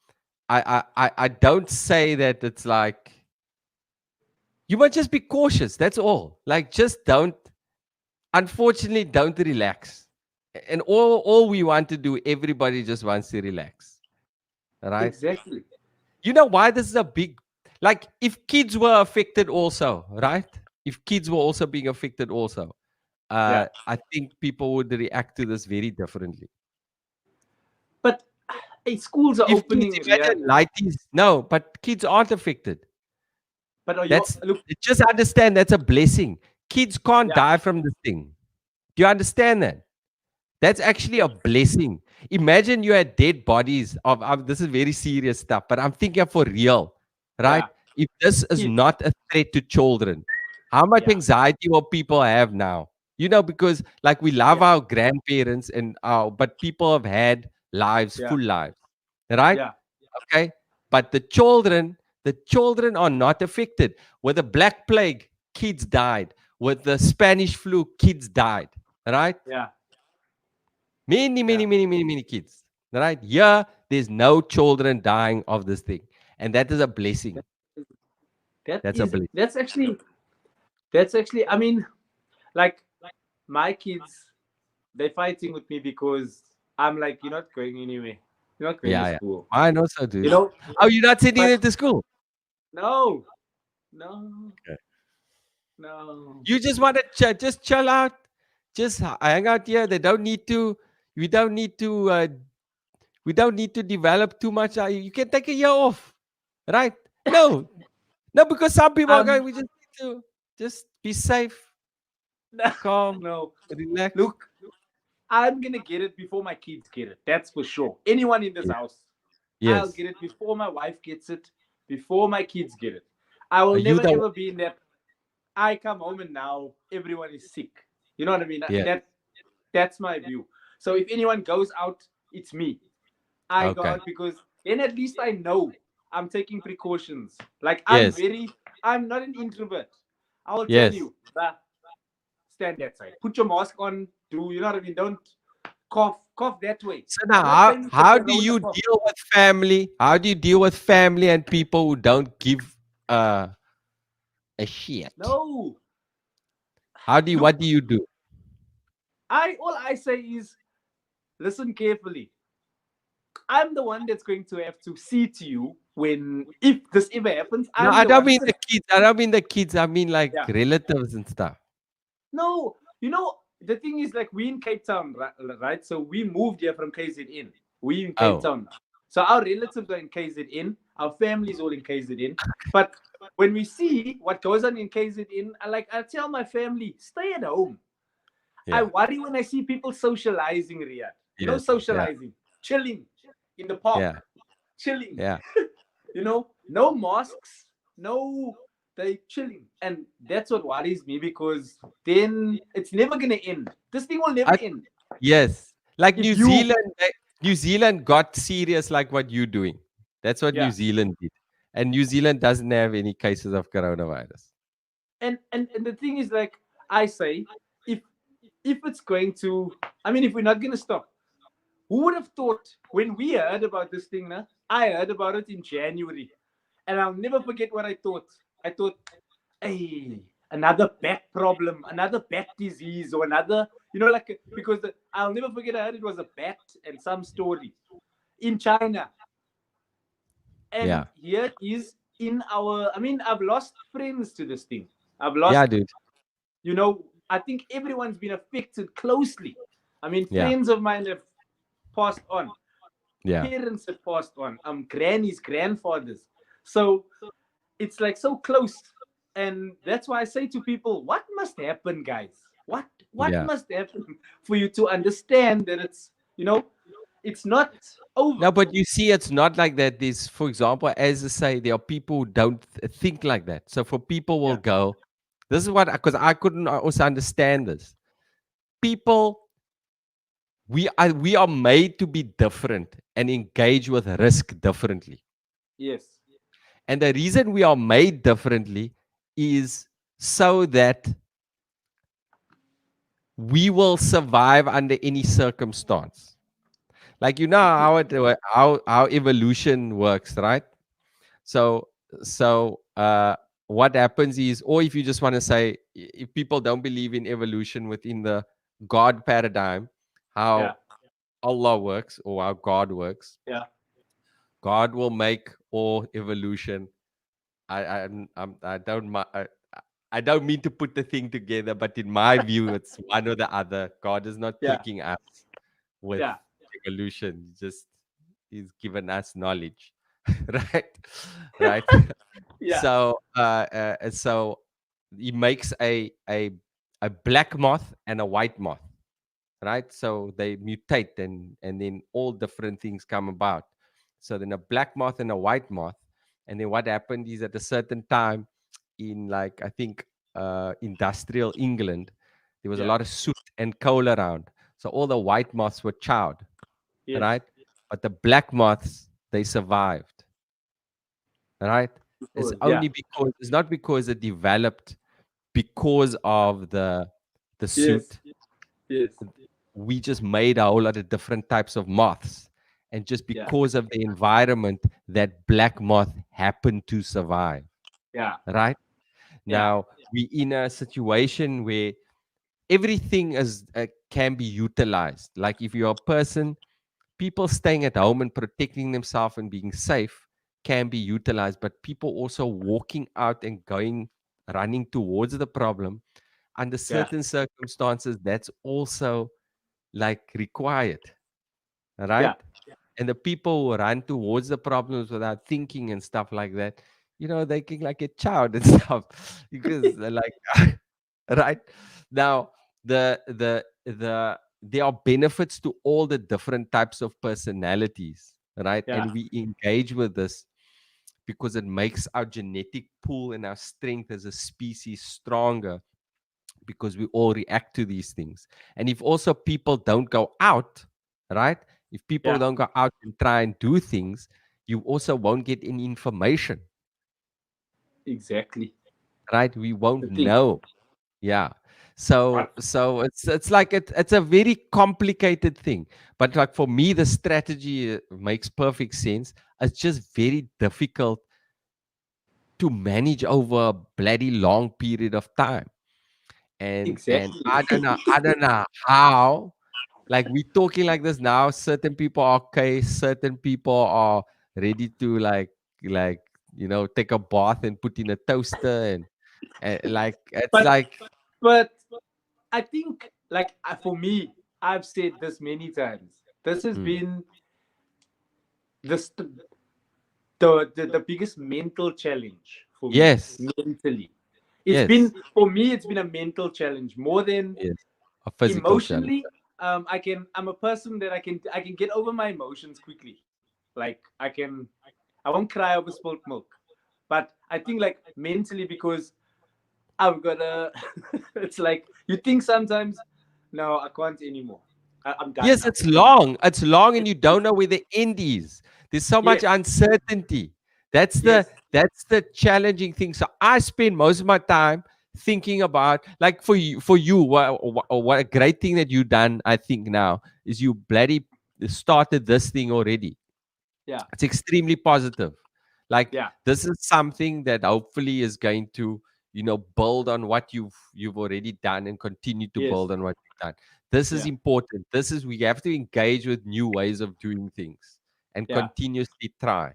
I don't say that it's like you must just be cautious. That's all. Like just don't. Unfortunately, don't relax. And all we want to do, everybody just wants to relax, right? Exactly. You know why this is a big, like if kids were affected also, right? If kids were also being affected also, Yeah. I think people would react to this very differently. But hey, schools are If kids, opening, Riyadh. imagine 90s, no, but kids aren't affected. But are you That's look? just understand that's a blessing. Kids can't Yeah, die from this thing. Do you understand that? That's actually a blessing. Imagine you had dead bodies of this is very serious stuff, but I'm thinking for real, right? yeah. If this is Kids. not a threat to children, how much Yeah, anxiety will people have now? You know, because like we love yeah, our grandparents and our, but people have had lives, yeah, full lives, right? yeah, Okay. But the children are not affected. With the Black Plague, kids died. With the Spanish flu, kids died, right? yeah, Many, yeah. many, many, many, many kids. Right? Yeah, there's no children dying of this thing. And that is a blessing. That is, that That's a is blessing. that's actually. I mean, like my kids, they're fighting with me because I'm like, you're not going anywhere. You're not going to Yeah, yeah. school. Mine also, You dude. know. Oh, you're not sending But them to school. no, no, Okay. no. You just want to just chill out. Just hang out here. They don't need to. We don't need to. We don't need to develop too much. You can take a year off, right? No, no, because some people are Um, going. We just need to just be safe, no, calm, no. relax. Look, I'm gonna get it before my kids get it. That's for sure. Anyone in this Yeah. house, I'll Yes. get it before my wife gets it, before my kids get it. I Are will you never the one? ever be in that. I come home and now everyone is sick. You know what I mean? Yeah. That's my view. So if anyone goes out, it's me. I go Okay. out because then at least I know I'm taking precautions. Like Yes. I'm not an introvert. I will tell Yes. you, "Bah, stand that side. Put your mask on. Do you know what I mean? Don't cough that way. So now, I'm not saying it's a how do corona you cough. deal with family? How do you deal with family and people who don't give uh, a shit? No. How do you? Look, What do you do? I all I say is listen carefully. I'm the one that's going to have to see to you when if this ever happens. No, I'm I the don't one mean because the kids. I don't mean the kids. I mean like yeah. relatives and stuff. No, the thing is like we in Cape Town, right? So we moved here from KZN. We in Cape Oh, Town now. So our relatives are in KZN. Our family's all in KZN. But when we see what goes on in KZN, I tell my family, stay at home. I yeah. worry when I see people socializing, Riyadh. Yes. Yeah. Socializing, chilling in the park, Yeah. chilling. Yeah. No masks, no, they chilling, and that's what worries me because then it's never gonna end. This thing will never I, end. yes. Like If New you, Zealand. New Zealand got serious like what you're doing. That's what New yeah, Zealand did. And New Zealand doesn't have any cases of coronavirus. and the thing is like I say, if if it's going to, I mean, if we're not gonna stop, who would have thought when we heard about this thing? Now I heard about it in January, and I'll never forget what I thought. I thought, hey, another back problem, another back disease, or another, because I'll never forget. I heard it was a bat and some story in China, and Yeah. here it is in our. I mean, I've lost friends to this thing. I've Yeah, lost, dude. I think everyone's been affected closely. I mean, Yeah. friends of mine have passed on, Yeah. parents have passed on, grannies, grandfathers. So it's like so close, and that's why I say to people, what must happen, guys? What Yeah. must happen for you to understand that it's not over? No, but you see, it's not like that. There's, for example, as I say, there are people who don't think like that. So for people will Yeah. go, this is what, because I couldn't also understand this. People, we are made to be different and engage with risk differently. Yes. And the reason we are made differently is so that we will survive under any circumstance. Like you know how evolution works, right? So so what happens is, or if you just want to say, if people don't believe in evolution within the God paradigm, how Yeah. Allah works or how God works, Yeah. God will make all evolution. I don't I don't mean to put the thing together, but in my view, it's one or the other. God is not Yeah. tricking us with Yeah. evolution. Just He's given us knowledge, right? Right. Yeah. So he makes a black moth and a white moth, right? So they mutate, and then all different things come about. So then a black moth and a white moth, and then what happened is at a certain time in, like, I think industrial England, there was a Yeah. lot of soot and coal around. So all the white moths were chowed, Yes. right? But the black moths, they survived, right? It's Because, yeah. only because it's not because it developed because of the Yes. suit. Yes. We just made a whole lot of different types of moths, and just Yeah. because of the environment, that black moth happened to survive, Yeah. right? Yeah. Now we in a situation where everything is can be utilized. Like if you're a person, people staying at home and protecting themselves and being safe can be utilized, but people also walking out and going, running towards the problem under Yeah. certain circumstances, that's also like required, right? Yeah. And the people who run towards the problems without thinking and stuff like that, they can like get chowed and stuff because they're like, right? Now, there are benefits to all the different types of personalities, right? Yeah. And we engage with this because it makes our genetic pool and our strength as a species stronger, because we all react to these things. And if also people don't go out, right? If people Yeah. don't go out and try and do things, you also won't get any information, Exactly. right? We The won't thing. know. Yeah. So it's like it's a very complicated thing. But like for me, the strategy makes perfect sense. It's just very difficult to manage over a bloody long period of time. And Exactly. I don't know how. Like we talking like this now, certain people are okay, certain people are ready to like take a bath and put in a toaster, and like it's but like but I think, like, for me, I've said this many times. This has mm, been the st- the biggest mental challenge for me, yes, mentally. It's yes, been, for me, it's been a mental challenge more than yes, a physical challenge. emotionally. I'm a person that I can get over my emotions quickly. Like, I won't cry over spilt milk. But I think, like, mentally, because I've got a it's like you think sometimes, no, I can't anymore. I'm done Yes, now. it's long, and you don't know where the end is. There's so much Yes. uncertainty. That's the Yes. that's the challenging thing. So I spend most of my time thinking about, like, for you, what a great thing that you done, I think now, is you bloody started this thing already. Yeah. It's extremely positive. Like, Yeah. this is something that hopefully is going to, build on what you've already done, and continue to Yes. build on what you've done. This is Yeah. important. This is We have to engage with new ways of doing things and Yeah. continuously try.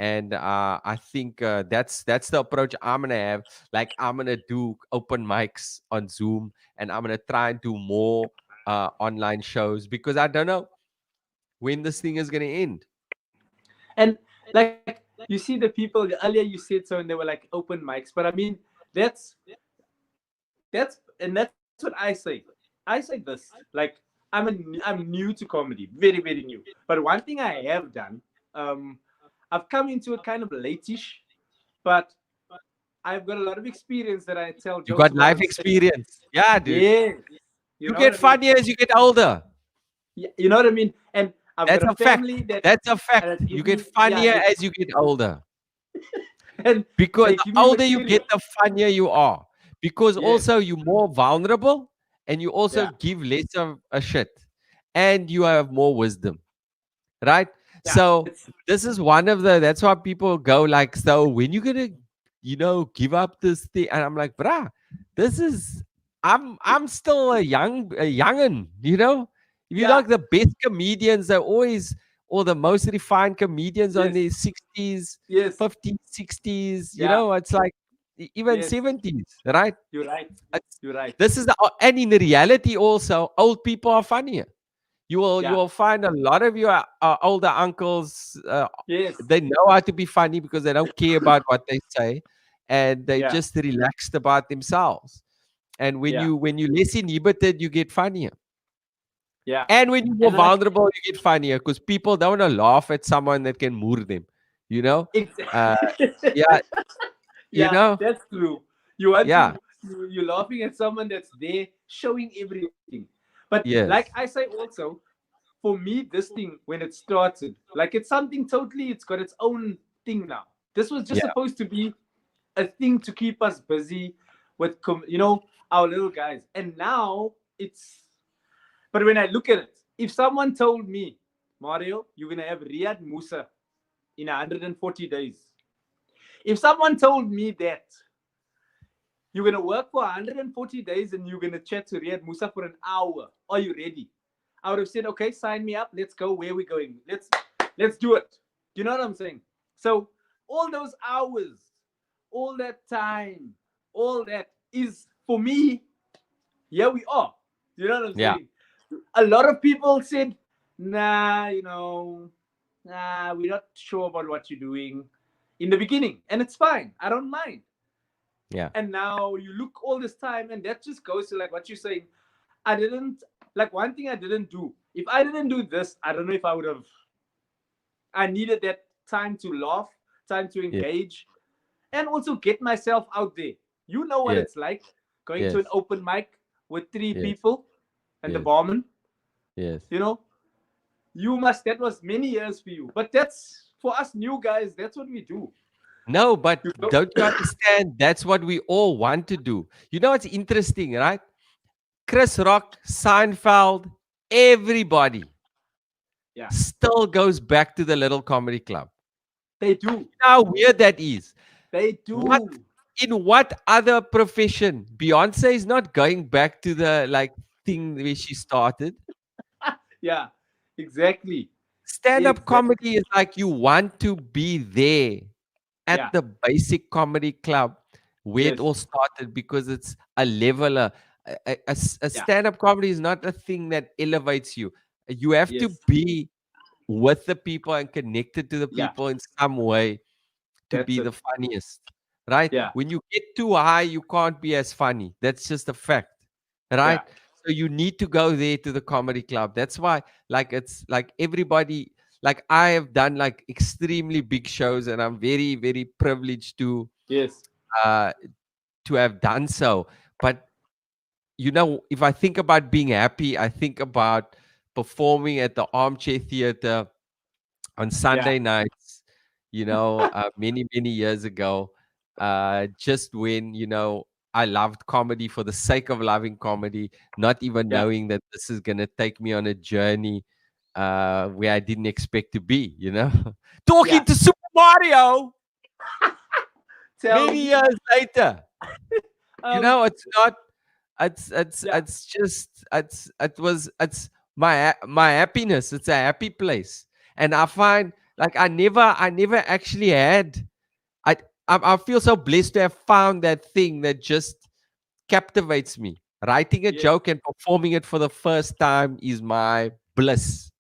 And I think that's the approach I'm gonna have. Like, I'm gonna do open mics on Zoom, and I'm gonna try and do more online shows, because I don't know when this thing is gonna end. And, like, you see the people earlier, you said so, and they were like open mics. But I mean, that's that's what I say. I say this, like, I'm new to comedy, very, very new. But one thing I have done, um, I've come into it kind of late-ish, but I've got a lot of experience that I tell You jokes got about life on stage. experience. Yeah, dude. Yes, you You know what get I mean. funnier as you get older. Yeah, you know what I mean. And I've got That's a a fact. family that That's a fact. You give get me, yeah, funnier as you get older. and Because they the give me older you get, material. the funnier you are. Because Yes, also you're more vulnerable, and you also yeah, give less of a shit. And you have more wisdom. right? Yeah. So It's this is one of the, that's why people go like, so when you gonna, give up this thing? And I'm like, bruh, this is, I'm still a youngin, If you yeah. like the best comedians, they're always, or the most refined comedians on Yes. their 60s, Yes. 50s, 60s, Yeah. it's like even Yes. 70s, right? You're right. It's, You're right. this is the, and in reality also, old people are funnier. You Yeah. will find a lot of your older uncles. Yes. They know how to be funny because they don't care about what they say, and they Yeah. just relaxed about themselves. And when Yeah. you less inhibited, you get funnier. Yeah. And when you're more And like vulnerable, you get funnier because people don't want to laugh at someone that can murder them. You know, uh, exactly. yeah, you Yeah, know, that's true. You want yeah, to you're laughing at someone that's there showing everything. But like I yes, say also, for me, this thing when it started, like it's something totally, it's got its own thing now. This was just yeah, supposed to be a thing to keep us busy with our little guys. And now it's, but when I look at it, if someone told me, Mario, you're gonna have Riaad Moosa in 140 days. If someone told me that you're gonna work for 140 days and you're gonna chat to Riaad Moosa for an hour, are you ready? I would have said, okay, sign me up. Let's go. Where are we going? Let's do it. Do you know what I'm saying? So all those hours, all that time, all that is for me. Here we are. Do you know what I'm yeah, saying? A lot of people said, nah, we're not sure about what you're doing in the beginning, and it's fine. I don't mind. yeah, And now you look all this time, and that just goes to like what you're saying. I didn't like one thing I didn't do. If I didn't do this, I don't know if I would have. I needed that time to laugh, time to yeah, engage, and also get myself out there. You know what yeah, it's like going to an yes, open mic with three yes, people and the yes, barman. yes. You know, that was many years for you, but that's for us new guys. That's what we do. No, but You know? don't you understand? That's what we all want to do. You know what's interesting, right? Chris Rock, Seinfeld, everybody Yeah, still goes back to the little comedy club. they do. You know how weird that is. They What do. in what other profession? Beyonce is not going back to the like thing where she started. Yeah, exactly. Stand-up Exactly. comedy is like you want to be there Yeah. at the basic comedy club where it Yes. all started because it's a leveler. A Yeah. stand-up comedy is not a thing that elevates you. You have to Yes. be with the people and connected to the Yeah. people in some way to That's be it. the funniest, right? Yeah. When you get too high, you can't be as funny. That's just a fact, right? Yeah. So you need to go there to the comedy club. That's why, like, it's like everybody, like, I have done like extremely big shows, and I'm very, very privileged Yes. uh, to have done so. But if I think about being happy, I think about performing at the Armchair Theater on Yeah. Sunday nights, many, many years ago, just when, I loved comedy for the sake of loving comedy, not even Yeah. knowing that this is going to take me on a journey where I didn't expect to be. Yeah. Talking to Super Mario Tell many me. years later. Um. It's not, Yeah. it's my happiness. It's a happy place. And I find like I never actually had, I, I feel so blessed to have found that thing that just captivates me. Writing a Yes. joke and performing it for the first time is my bliss.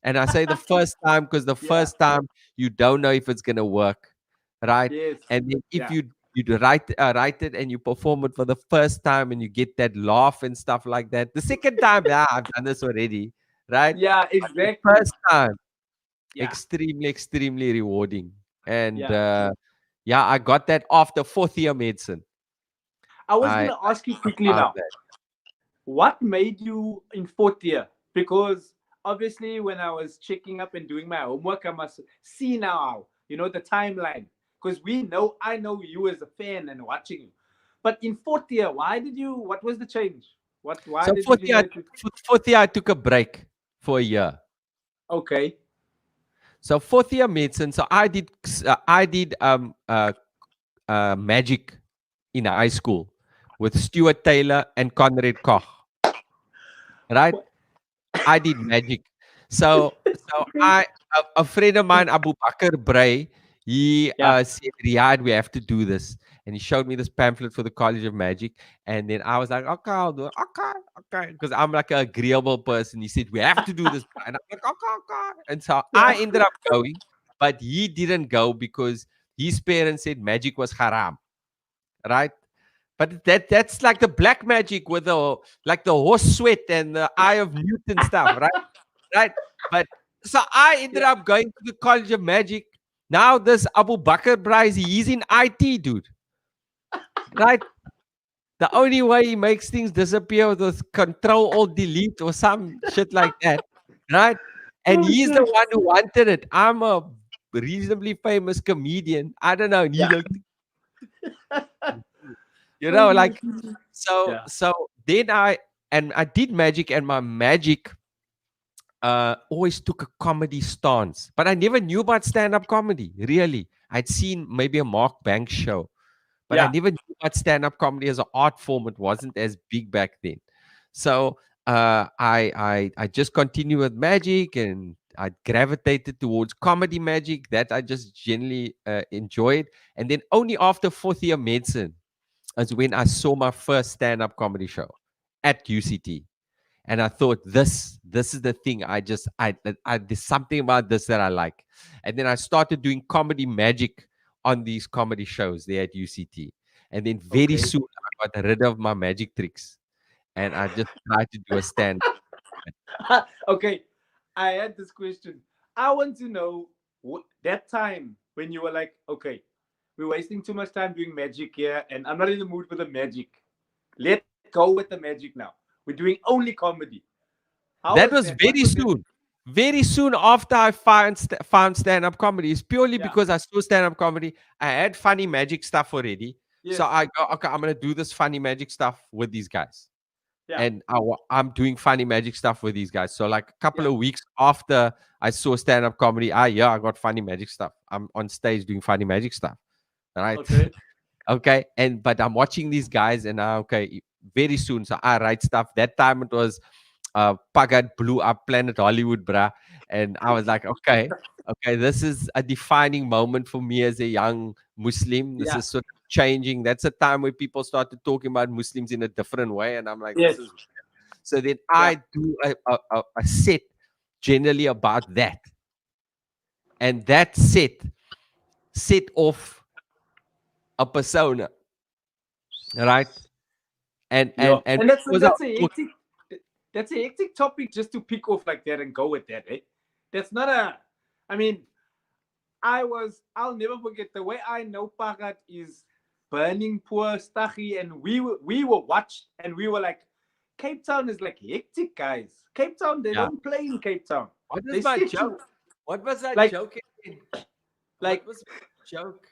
And I say the first time because the Yeah. first time you don't know if it's gonna work, right? Yes. And then if Yeah. you do write it and you perform it for the first time and you get that laugh and stuff like that. The second time, I've done this already, right? Yeah. But the Exactly. first time, Yeah. extremely, extremely rewarding. And Yeah. yeah, I got that after fourth year medicine. I was I gonna ask you quickly found now. that. What made you in fourth year? Because obviously, when I was checking up and doing my homework, I must see now, the timeline. Because I know you as a fan and watching you. But in fourth year, what was the change? Why So did you decide to? fourth year, I took a break for a year. Okay. So fourth year medicine. So I did magic in high school with Stuart Taylor and Conrad Koch. Right? What? I did magic. So a friend of mine, Abu Bakr Bray, he Yeah, said, Riaad, we have to do this. And he showed me this pamphlet for the College of Magic. And then I was like, okay, I'll do it. Okay, okay. Because I'm like an agreeable person. He said, we have to do this. And I'm like, okay, okay. And so yeah. I ended up going, but he didn't go because his parents said magic was haram, right? But that's like the black magic with the like the horse sweat and the eye of Newton stuff, right? Right. But so I ended Yeah. up going to the College of Magic. Now this Abu Bakr Bryce, he's in IT, dude. Right? The only way he makes things disappear with control or delete or some shit like that. Right? And Oh he's the shit. one who wanted it. I'm a reasonably famous comedian. I don't know. And he Yeah. looked, Oh my like goodness. so Yeah. so then I did magic, and my magic always took a comedy stance. But I never knew about stand-up comedy, really. I'd seen maybe a Mark Banks show, but I Yeah. never knew about stand-up comedy as an art form. It wasn't as big back then. So I just continued with magic, and I gravitated towards comedy magic that I just generally enjoyed. And then only after fourth year medicine is when I saw my first stand-up comedy show at UCT. And I thought this is the thing. I there's something about this that I like. And then I started doing comedy magic on these comedy shows there at UCT. And then very Okay. soon I got rid of my magic tricks, and I just tried to do a stand. Okay. I had this question. I want to know that time when you were like, okay, we're wasting too much time doing magic here, and I'm not in the mood for the magic. Let go with the magic now. We're doing only comedy. How was That was that? What very was that? soon. Very soon after I found stand-up comedy. It's purely Yeah. because I saw stand-up comedy. I had funny magic stuff already. So Yes. I go, okay, I'm gonna do this funny magic stuff with these guys. Yeah. And I'm doing funny magic stuff with these guys. So like a couple Yeah. of weeks after I saw stand-up comedy, I got funny magic stuff. I'm on stage doing funny magic stuff. All right. Okay. Okay. And but I'm watching these guys, and okay, very soon. So I write stuff. That time it was Pagat blew up Planet Hollywood, bruh. And I was like, okay, okay, this is a defining moment for me as a young Muslim. This Yeah. is sort of changing. That's a time where people started talking about Muslims in a different way. And I'm like, this Yes. is so then Yeah. I do a set generally about that. And that set off a persona, right? And Yeah. and And that's because I that's was a talking, hectic that's a hectic topic just to pick off like that and go with that, eh? That's not a I mean, I'll never forget the way I know Pagat is burning poor Stachy, and we were watched and we were like, Cape Town is like hectic, guys. Cape Town, they yeah. don't play in Cape Town. What They is my set joke? you What was that like joke again? What like was my joke?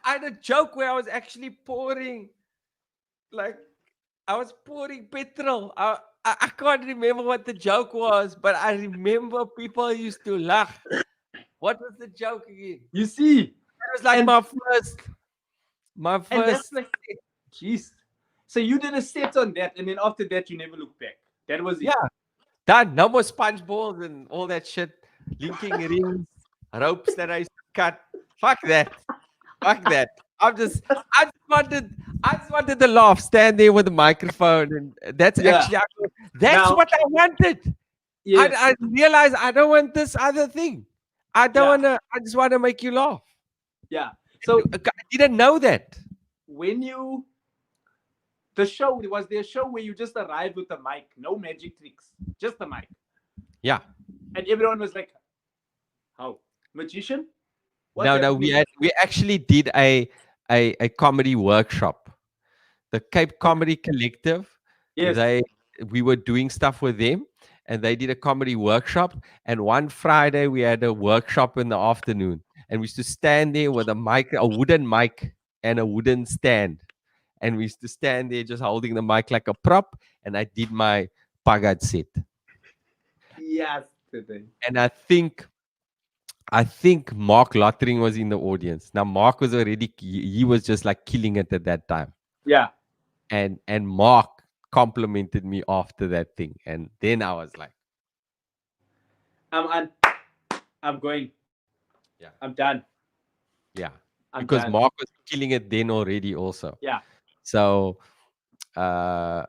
I had a joke where I was actually pouring, like, I was pouring petrol. I can't remember what the joke was, but I remember people used to laugh. What was the joke again? you see. It was like And my and that's first. like jeez. So you did a set on that, and then after that you never looked back. That was it. Yeah, done. No more sponge balls and all that shit. Linking rings, ropes that I used to cut. Fuck that. Fuck that. I just wanted, I just wanted to laugh, stand there with the microphone, and Yeah. that's Now, what I wanted. I yes. realized I don't want this other thing. I don't Yeah. want to. I just want to make you laugh. Yeah. So I didn't know that. when you the show was there a show where you just arrived with a mic, no magic tricks, just a mic, Yeah. and everyone was like, "How magician? What's No, no. happening?" We actually did a comedy workshop. The Cape Okay. Comedy Collective, Yes. they we were doing stuff with them, and they did a comedy workshop. And one Friday we had a workshop in the afternoon, and we used to stand there with a wooden mic and a wooden stand, and we used to stand there just holding the mic like a prop. And I did my pagad set. Yes. Today. and I think Mark Lottering was in the audience. Now Mark was already he was just like killing it at that time, Yeah. and Mark complimented me after that thing, and then I was like, I'm I'm going. yeah, I'm done. yeah, I'm because done. Mark was killing it then already also. Yeah. So, uh,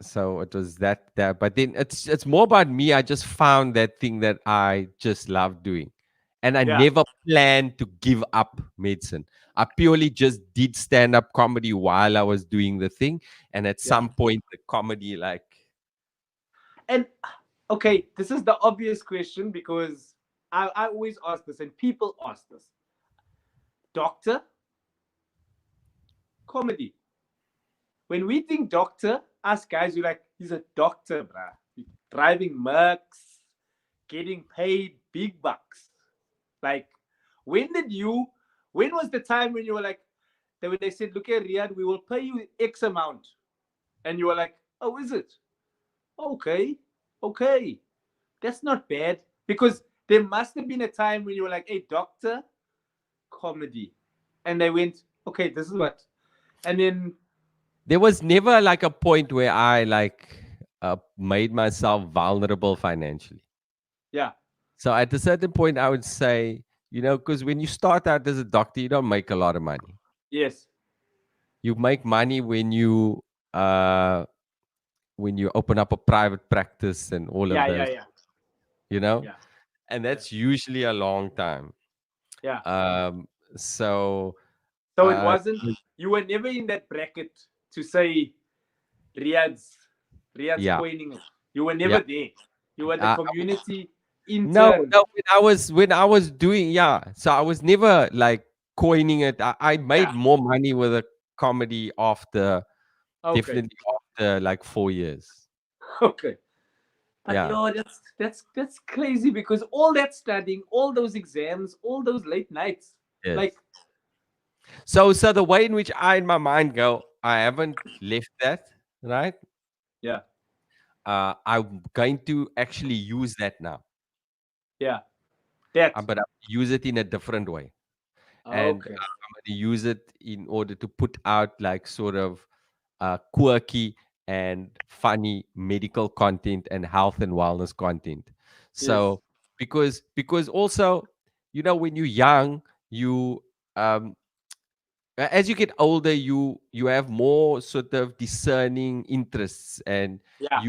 so it was that, but then it's more about me. I just found that thing that I just love doing, and I Yeah. never planned to give up medicine. I purely just did stand up comedy while I was doing the thing, and at Yeah. some point the comedy like And okay, this is the obvious question because I always ask this and people ask this. Doctor, comedy. When we think doctor, us guys, we're like, he's a doctor, bruh. Driving Mercs, getting paid big bucks. Like, when did you, when was the time when you were like, when they said, look at Riyadh, we will pay you X amount. And you were like, oh, is it? Okay, okay. That's not bad. Because there must have been a time when you were like, hey, doctor, comedy. And they went, okay, this is what. And then, there was never like a point where I like made myself vulnerable financially. yeah, So at a certain point, I would say, because when you start out as a doctor, you don't make a lot of money. yes, You make money uh, when you open up a private practice and all of yeah, yeah, those, yeah, you know, yeah, and yeah, that's usually a long time. yeah. Um, so So it uh, wasn't, you were never in that bracket to say Riyadh's, Riyadh's yeah, coining it. You were yeah. never there. You were the Uh, community no, intern. no. When I was doing, yeah. So I was never like coining it. I Yeah. made more money with a comedy after, Okay. definitely after like 4 years. Okay. But Yeah. yo, that's crazy because all that studying, all those exams, all those late nights, Yes. like So the way in which I in my mind go, I haven't left that, right? yeah, I'm going to actually use that now, yeah, that. but I use it in a different way, and Okay. I'm going to use it in order to put out like sort of quirky and funny medical content and health and wellness content. Yes. So because also, when you're young, you um, as you get older, you have more sort of discerning interests, and Yeah.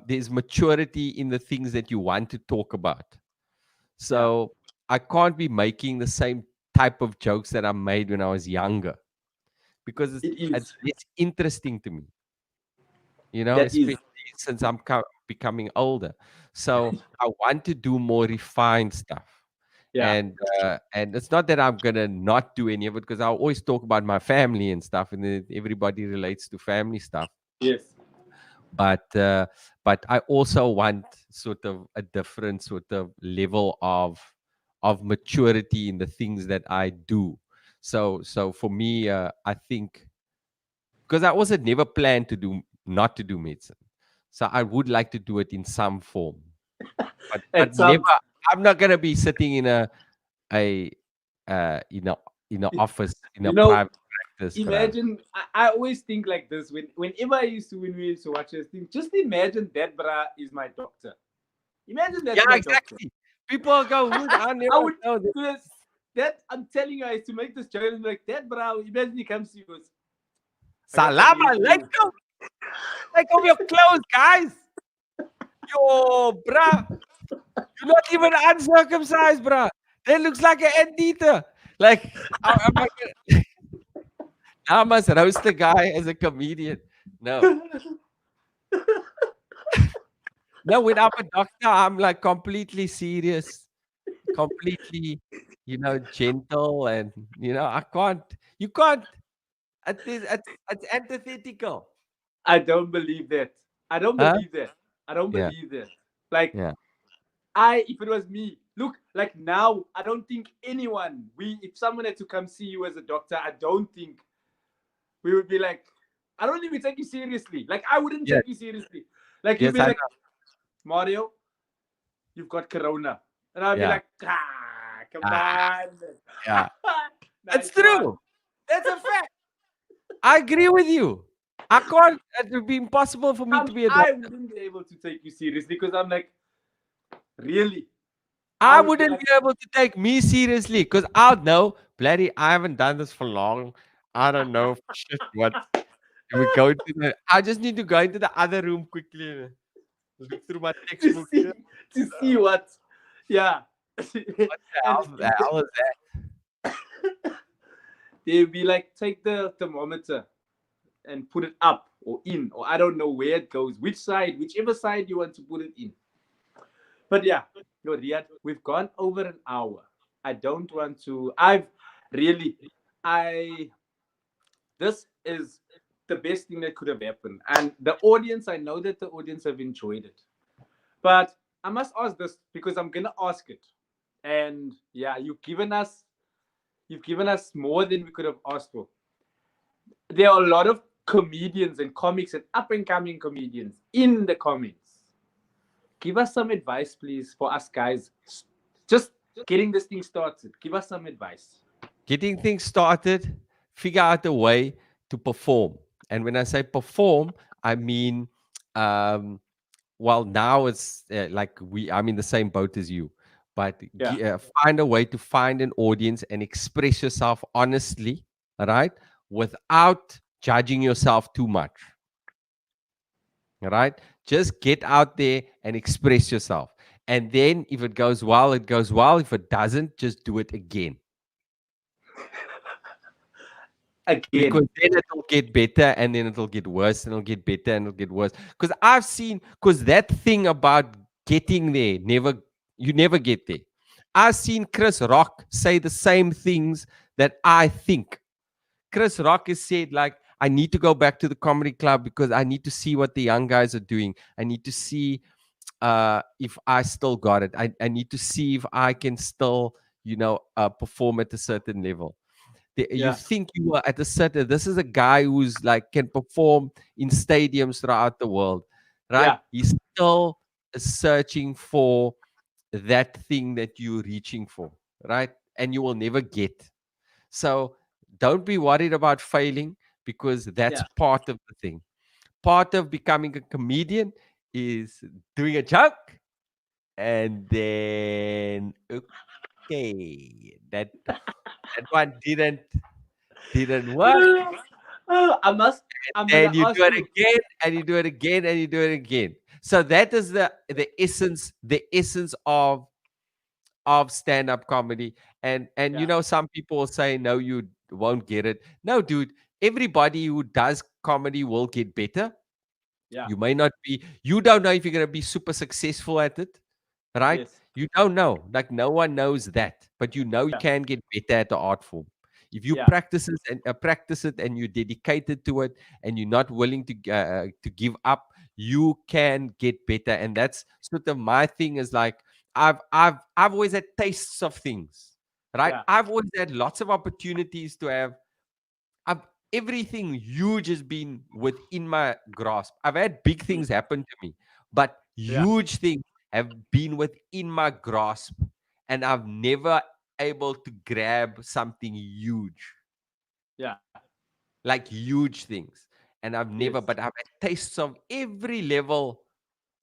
there's maturity in the things that you want to talk about. Yeah. So I can't be making the same type of jokes that I made when I was younger, because it's, It it's is. it's interesting to me, That is. especially since I'm becoming older. So I want to do more refined stuff. Yeah. And it's not that I'm gonna not do any of it, because I always talk about my family and stuff, and then everybody relates to family stuff. Yes. But I also want sort of a different sort of level of maturity in the things that I do. So for me, I think, because I also never planned to do not to do medicine, so I would like to do it in some form, but And never. some, I'm not gonna be sitting a in an office in a you know, private practice, bruh. imagine. I always think like this whenever when we used to watch this thing. Just imagine that bra is my doctor. Imagine Yeah, that's my doctor. exactly. People go, "Who? I I never would know that." this that I'm telling you, I used to make this joke and be like that, bro. Imagine he comes to you, goes, I got some Salam news for you. alaikum. Take off your clothes, guys. Yo, bruh. You're not even uncircumcised, bruh. That looks like an anteater. Like, I'm not gonna, I must roast the guy as a comedian. No. No, when I'm a doctor, I'm like completely serious, completely, gentle, and I can't. You can't. It's antithetical. I don't believe that. I don't Huh? believe that. I don't Yeah. believe that. Like Yeah. if it was me, look, like now, I don't think anyone, if someone had to come see you as a doctor, I don't think we would be like, I don't even take you seriously. Like I wouldn't Yes. take you seriously. Like you'd Yes, be I like, know. Mario, you've got corona. And I'll be Yeah. like, ah, come Ah, on. yeah. That's Nice one. true. That's a fact. I agree with you. I can't. It would be impossible for me to be a I doctor. wouldn't be able to take you seriously because I'm like, really? I I would be wouldn't like, be able to take me seriously because I'd know, bloody, I haven't done this for long. I don't know shit what. We go to the. I just need to go into the other room quickly and look through my to textbook. see to see what, yeah. What the And hell, the hell is that? they'd be like, take the thermometer and put it up or in, or I don't know where it goes, which side, whichever side you want to put it in. But yeah, no, Riyadh, we've gone over an hour. I don't want to. Really, I. This is the best thing that could have happened, and the audience. I know that the audience have enjoyed it, but I must ask this because I'm gonna ask it. And yeah, you've given us more than we could have asked for. There are a lot of comedians and comics and up and coming comedians in the comments. Give us some advice, please, for us guys. Just getting this thing started. Give us some advice. Getting things started, figure out a way to perform. And when I say perform, I mean, um, well, now it's like I'm in the same boat as you, but Yeah, find a way to find an audience and express yourself honestly, all right, without judging yourself too much. All right, just get out there and express yourself. And then if it goes well, it goes well. If it doesn't, just do it again. again. Because then it'll get better and then it'll get worse and it'll get better and it'll get worse. Because I've seen, because that thing about getting there, you never get there. I've seen Chris Rock say the same things that I think. Chris Rock has said, like, I need to go back to the comedy club because I need to see what the young guys are doing. I need to see if I still got it. I need to see if I can still, perform at a certain level. You Yeah, think you are at a certain. This is a guy who's like can perform in stadiums throughout the world, right? yeah, He's still searching for that thing that you're reaching for, right? And you will never get. So don't be worried about failing because that's yeah. part of the thing. Part of becoming a comedian is doing a joke and then that one didn't work. I must. I'm And gonna you do ask it you. again and you do it again and you do it again. So that is the essence of stand-up comedy. And Yeah, some people will say no, you won't get it. No, dude, everybody who does comedy will get better. yeah, You may not be, you don't know if you're going to be super successful at it, right? yes, You don't know. Like no one knows that, but you yeah, can get better at the art form. If you yeah, practice it and you're dedicated to it and you're not willing to give up, you can get better. And that's sort of my thing is like I've always had tastes of things, right? yeah, I've always had lots of opportunities to have I've everything huge has been within my grasp. I've had big mm, things happen to me, but yeah, huge things have been within my grasp, and I've never able to grab something huge, yeah, like huge things. And yes, but I've had tastes of every level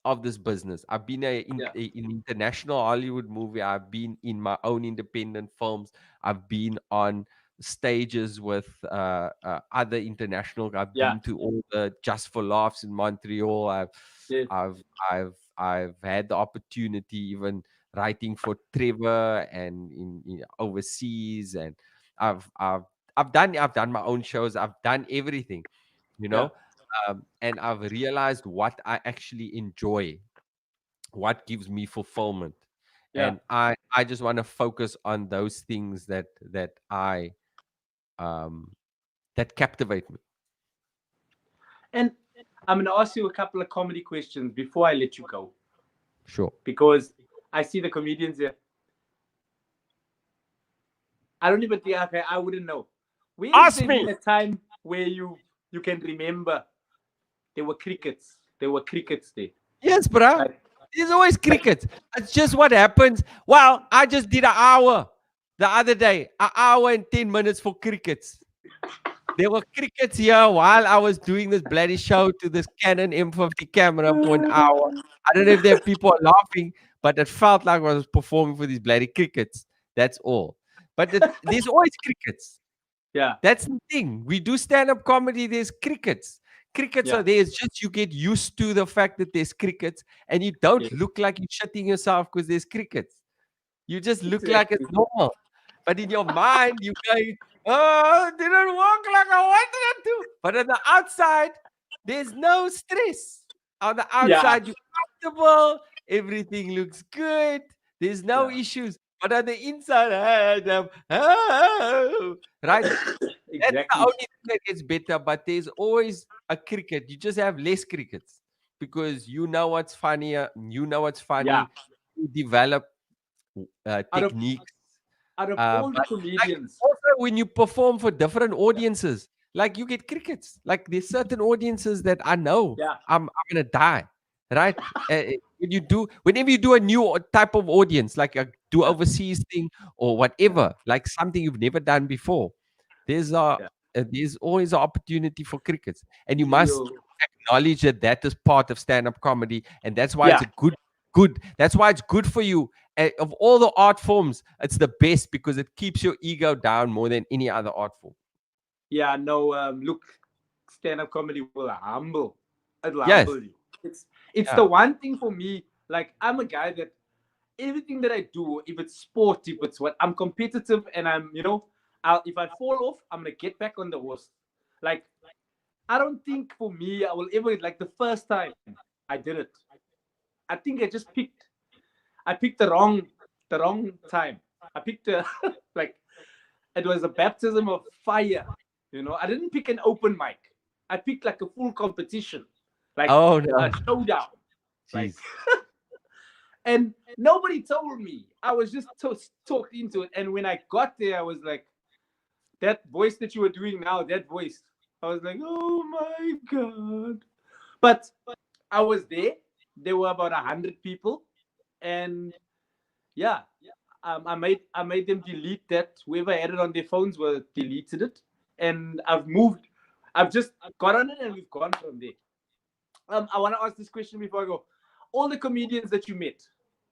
of this business. I've been yeah, in international Hollywood movie. I've been in my own independent films. I've been on stages with other international. I've yeah, been to all the Just for Laughs in Montreal. yes, I've, I've had the opportunity even writing for Trevor and in overseas, and I've I've I've done my own shows. I've done everything, you yeah, know and I've realized what I actually enjoy, what gives me fulfillment, yeah. and I just want to focus on those things I um that captivate me. And I'm gonna ask you a couple of comedy questions before I let you go Sure. because I see the comedians here. I don't even think. Okay, I wouldn't know. Where has Ask there me. been a time where you can remember there were crickets? There were crickets there. Yes, bruh. Like, There's always crickets. It's just what happens. Well, I just did an hour the other day, an hour and 10 minutes for crickets. There were crickets here while I was doing this bloody show to this Canon M50 camera for an hour. I don't know if there are people are laughing, but it felt like I was performing for these bloody crickets. That's all. But there's always crickets. Yeah, That's the thing. We do stand-up comedy. There's crickets. Crickets yeah, are there. It's just you get used to the fact that there's crickets, and you don't yes, look like you're shitting yourself because there's crickets. You just look like it's exactly. normal. But in your mind, you going, "Oh, it didn't work like I wanted it to." But on the outside, there's no stress. On the Yeah, outside, you're comfortable. Everything looks good. There's no yeah, issues. But on the inside, right? That's the exactly. only thing that gets better, but there's always a cricket. You just have less crickets because you know what's funnier, you know what's Yeah, funny, you develop out of techniques. all the But like comedians. also when you perform for different audiences, like you get crickets. Like there's certain audiences that I know Yeah, I'm gonna die, right? Whenever you do a new type of audience, like a do yeah, overseas thing or whatever, like something you've never done before, there's a yeah. there's always an opportunity for crickets, and you must You, acknowledge that that is part of stand-up comedy, and that's why it's yeah, a good. That's why it's good for you. Of all the art forms, it's the best because it keeps your ego down more than any other art form. yeah. No, look, stand-up comedy will humble. It'll humble Yes, you. It's the yeah, one thing for me. Like I'm a guy that everything that I do, if it's sport, if it's what, I'm competitive, and if I fall off, I'm gonna get back on the horse. Like I don't think for me I will ever like the first time I did it. I think I picked the wrong time. I picked a like it was a baptism of fire. I didn't pick an open mic. I picked like a full competition, like oh a no, showdown. Like, jeez. and nobody told me. I was just talked into it. And when I got there, I was like, that voice that you were doing now, that voice. I was like, oh my god. But I was there. There were about 100 people, and yeah, I made them delete that. Whoever had it on their phones were deleted it, and I've moved. I've just got on it, and we've gone from there. I want to ask this question before I go. All the comedians that you met,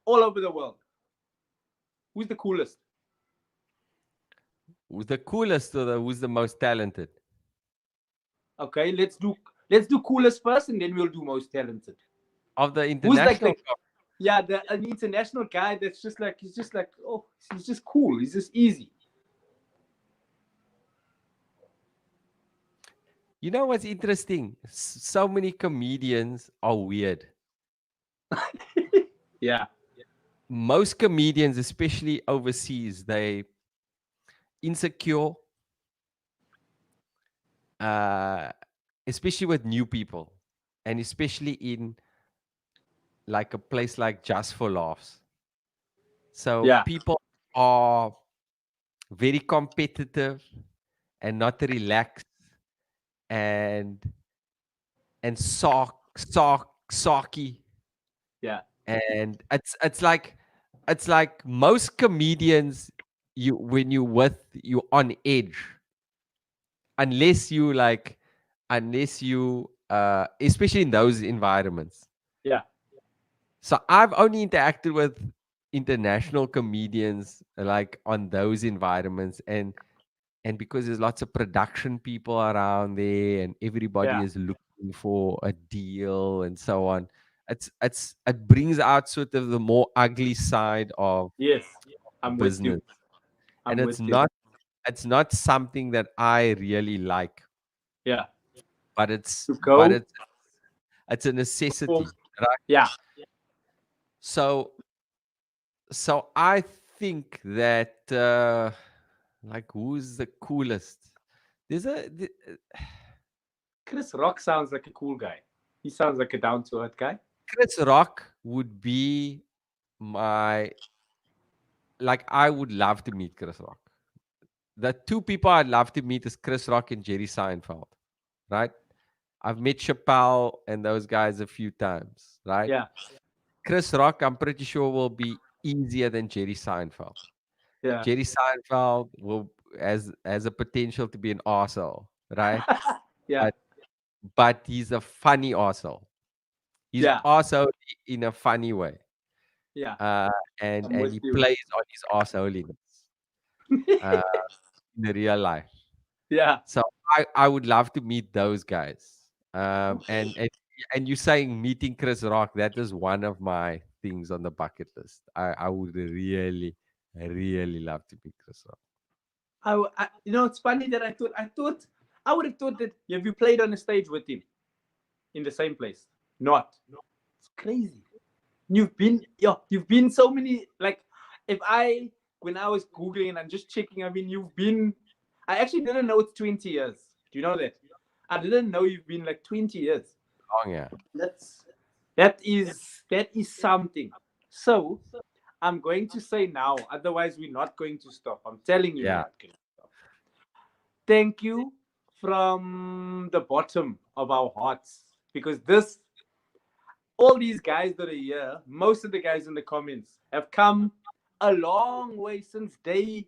all over the world, who's the coolest? Who's the coolest or who's the most talented Okay, let's do coolest first, and then we'll do most talented. of the Who's like international? the yeah the an international guy that's just like he's just cool. He's just easy. You know what's interesting? So many comedians are weird. Yeah, Most comedians, especially overseas, they insecure, uh, especially with new people, and especially in like a place like Just for Laughs. So yeah, people are very competitive and not relaxed and sarky, yeah, and it's like most comedians, you when you with you on edge unless you like unless you especially in those environments. yeah, So I've only interacted with international comedians like on those environments, and because there's lots of production people around there and everybody yeah. is looking for a deal and so on, it brings out sort of the more ugly side of Yes, the I'm with you. business, and I'm it's with you. not something that I really like, Yeah, but it's to but go it's a perform. necessity, right? Yeah, So I think that like who's the coolest? There's a Chris Rock sounds like a cool guy. He sounds like a down to earth guy. Chris Rock would be my like I would love to meet Chris Rock. The two people I'd love to meet is Chris Rock and Jerry Seinfeld, right? I've met Chappelle and those guys a few times, right? Yeah, Chris Rock, I'm pretty sure will be easier than Jerry Seinfeld. Yeah. Jerry Seinfeld will has a potential to be an arsehole, right? Yeah. But he's a funny arsehole. He's Yeah. arsehole in a funny way. Yeah. Uh, I'm and with he you. plays on his arseholiness uh, in the real life. Yeah. So I would love to meet those guys. And you saying meeting Chris Rock, that is one of my things on the bucket list. I would really, really love to meet Chris Rock. It's funny that I thought I would have thought that have you played on a stage with him in the same place? Not. It's crazy. You've been so many like if I when I was googling and I'm just checking. I mean, you've been. I actually didn't know it's 20 years. Do you know that? I didn't know you've been like 20 years. Oh yeah. That's that is something. So I'm going to say now. Otherwise, we're not going to stop. I'm telling you, we're Yeah. not going to stop. Thank you from the bottom of our hearts because this all these guys that are here, most of the guys in the comments have come a long way since day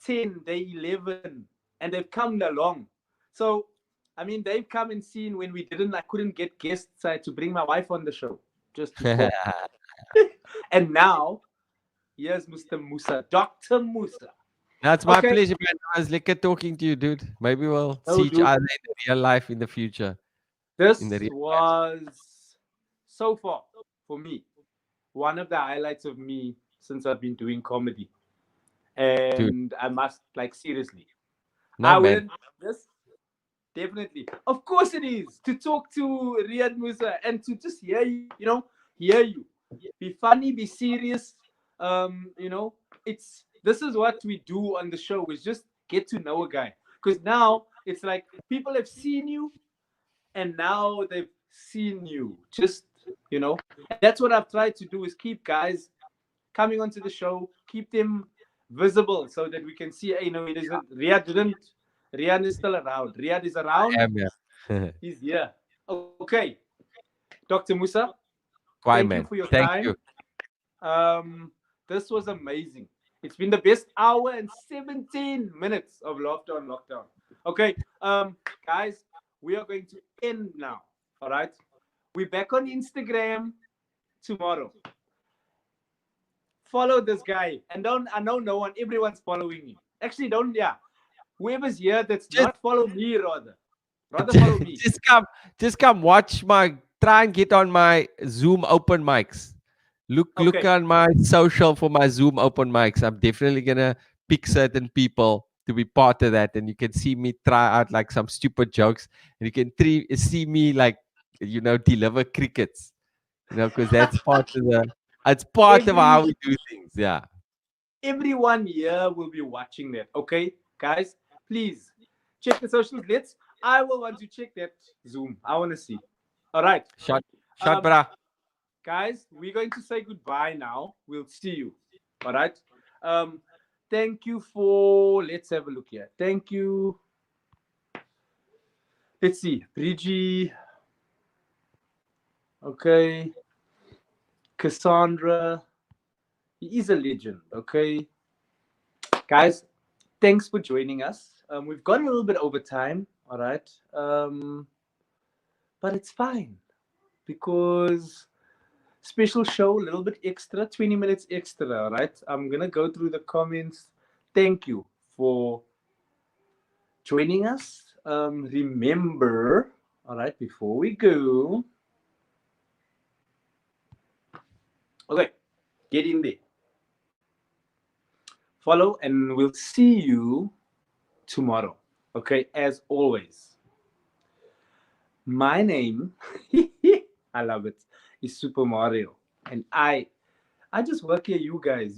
10, day 11, and they've come along. So, I mean, they've come and seen when I couldn't get guests. I had to bring my wife on the show just to talk. And now, here's Mr. Musa, Dr. Musa. That's my Okay, pleasure, man. I was like talking to you, dude. Maybe we'll no, see each dude, other in the real life in the future. In the this real life, was so far for me one of the highlights of me since I've been doing comedy. dude. And I must, like, seriously, No, I man. wouldn't. This definitely, of course, it is to talk to Riaad Moosa and to just hear you, hear you, be funny, be serious. It's this is what we do on the show is just get to know a guy because now it's like people have seen you and now they've seen you. Just and that's what I've tried to do is keep guys coming onto the show, keep them visible so that we can see, it isn't Riyadh didn't. Riyadh is still around. Riyadh is around. I am, yeah. He's here. Okay. Dr. Musa, thank Why, you for man? your Thank time. you. This was amazing. It's been the best hour and 17 minutes of laughter on lockdown. Okay, guys, we are going to end now. All right. We're back on Instagram tomorrow. Follow this guy and don't I know no one everyone's following him. Actually, don't yeah. Whoever's here that's Just not follow me rather follow me. just come, watch my. Try and get on my Zoom open mics. Look Okay. on my social for my Zoom open mics. I'm definitely gonna pick certain people to be part of that, and you can see me try out like some stupid jokes, and you can see me like deliver crickets, because that's part of the. It's part of how Every we do things. Yeah. everyone here will be watching that. Okay, guys, please check the socials. I will want to check that Zoom. I want to see. All right. Shot, Um, brah. guys, we're going to say goodbye now. We'll see you. All right. Um, thank you for. Let's have a look here. Thank you. Let's see. Bridgie. Okay. Cassandra. He is a legend. Okay. Guys, thanks for joining us. We've gone a little bit over time. All right. But it's fine because special show, a little bit extra, 20 minutes extra. All right. I'm going to go through the comments. Thank you for joining us. Remember, all right, before we go, okay, get in there, follow, and we'll see you tomorrow. Okay, as always, my name, I love it, is Super Mario, and I just work here. You guys,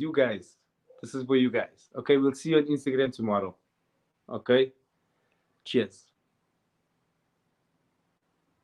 this is for you guys. Okay, we'll see you on Instagram tomorrow. Okay, cheers.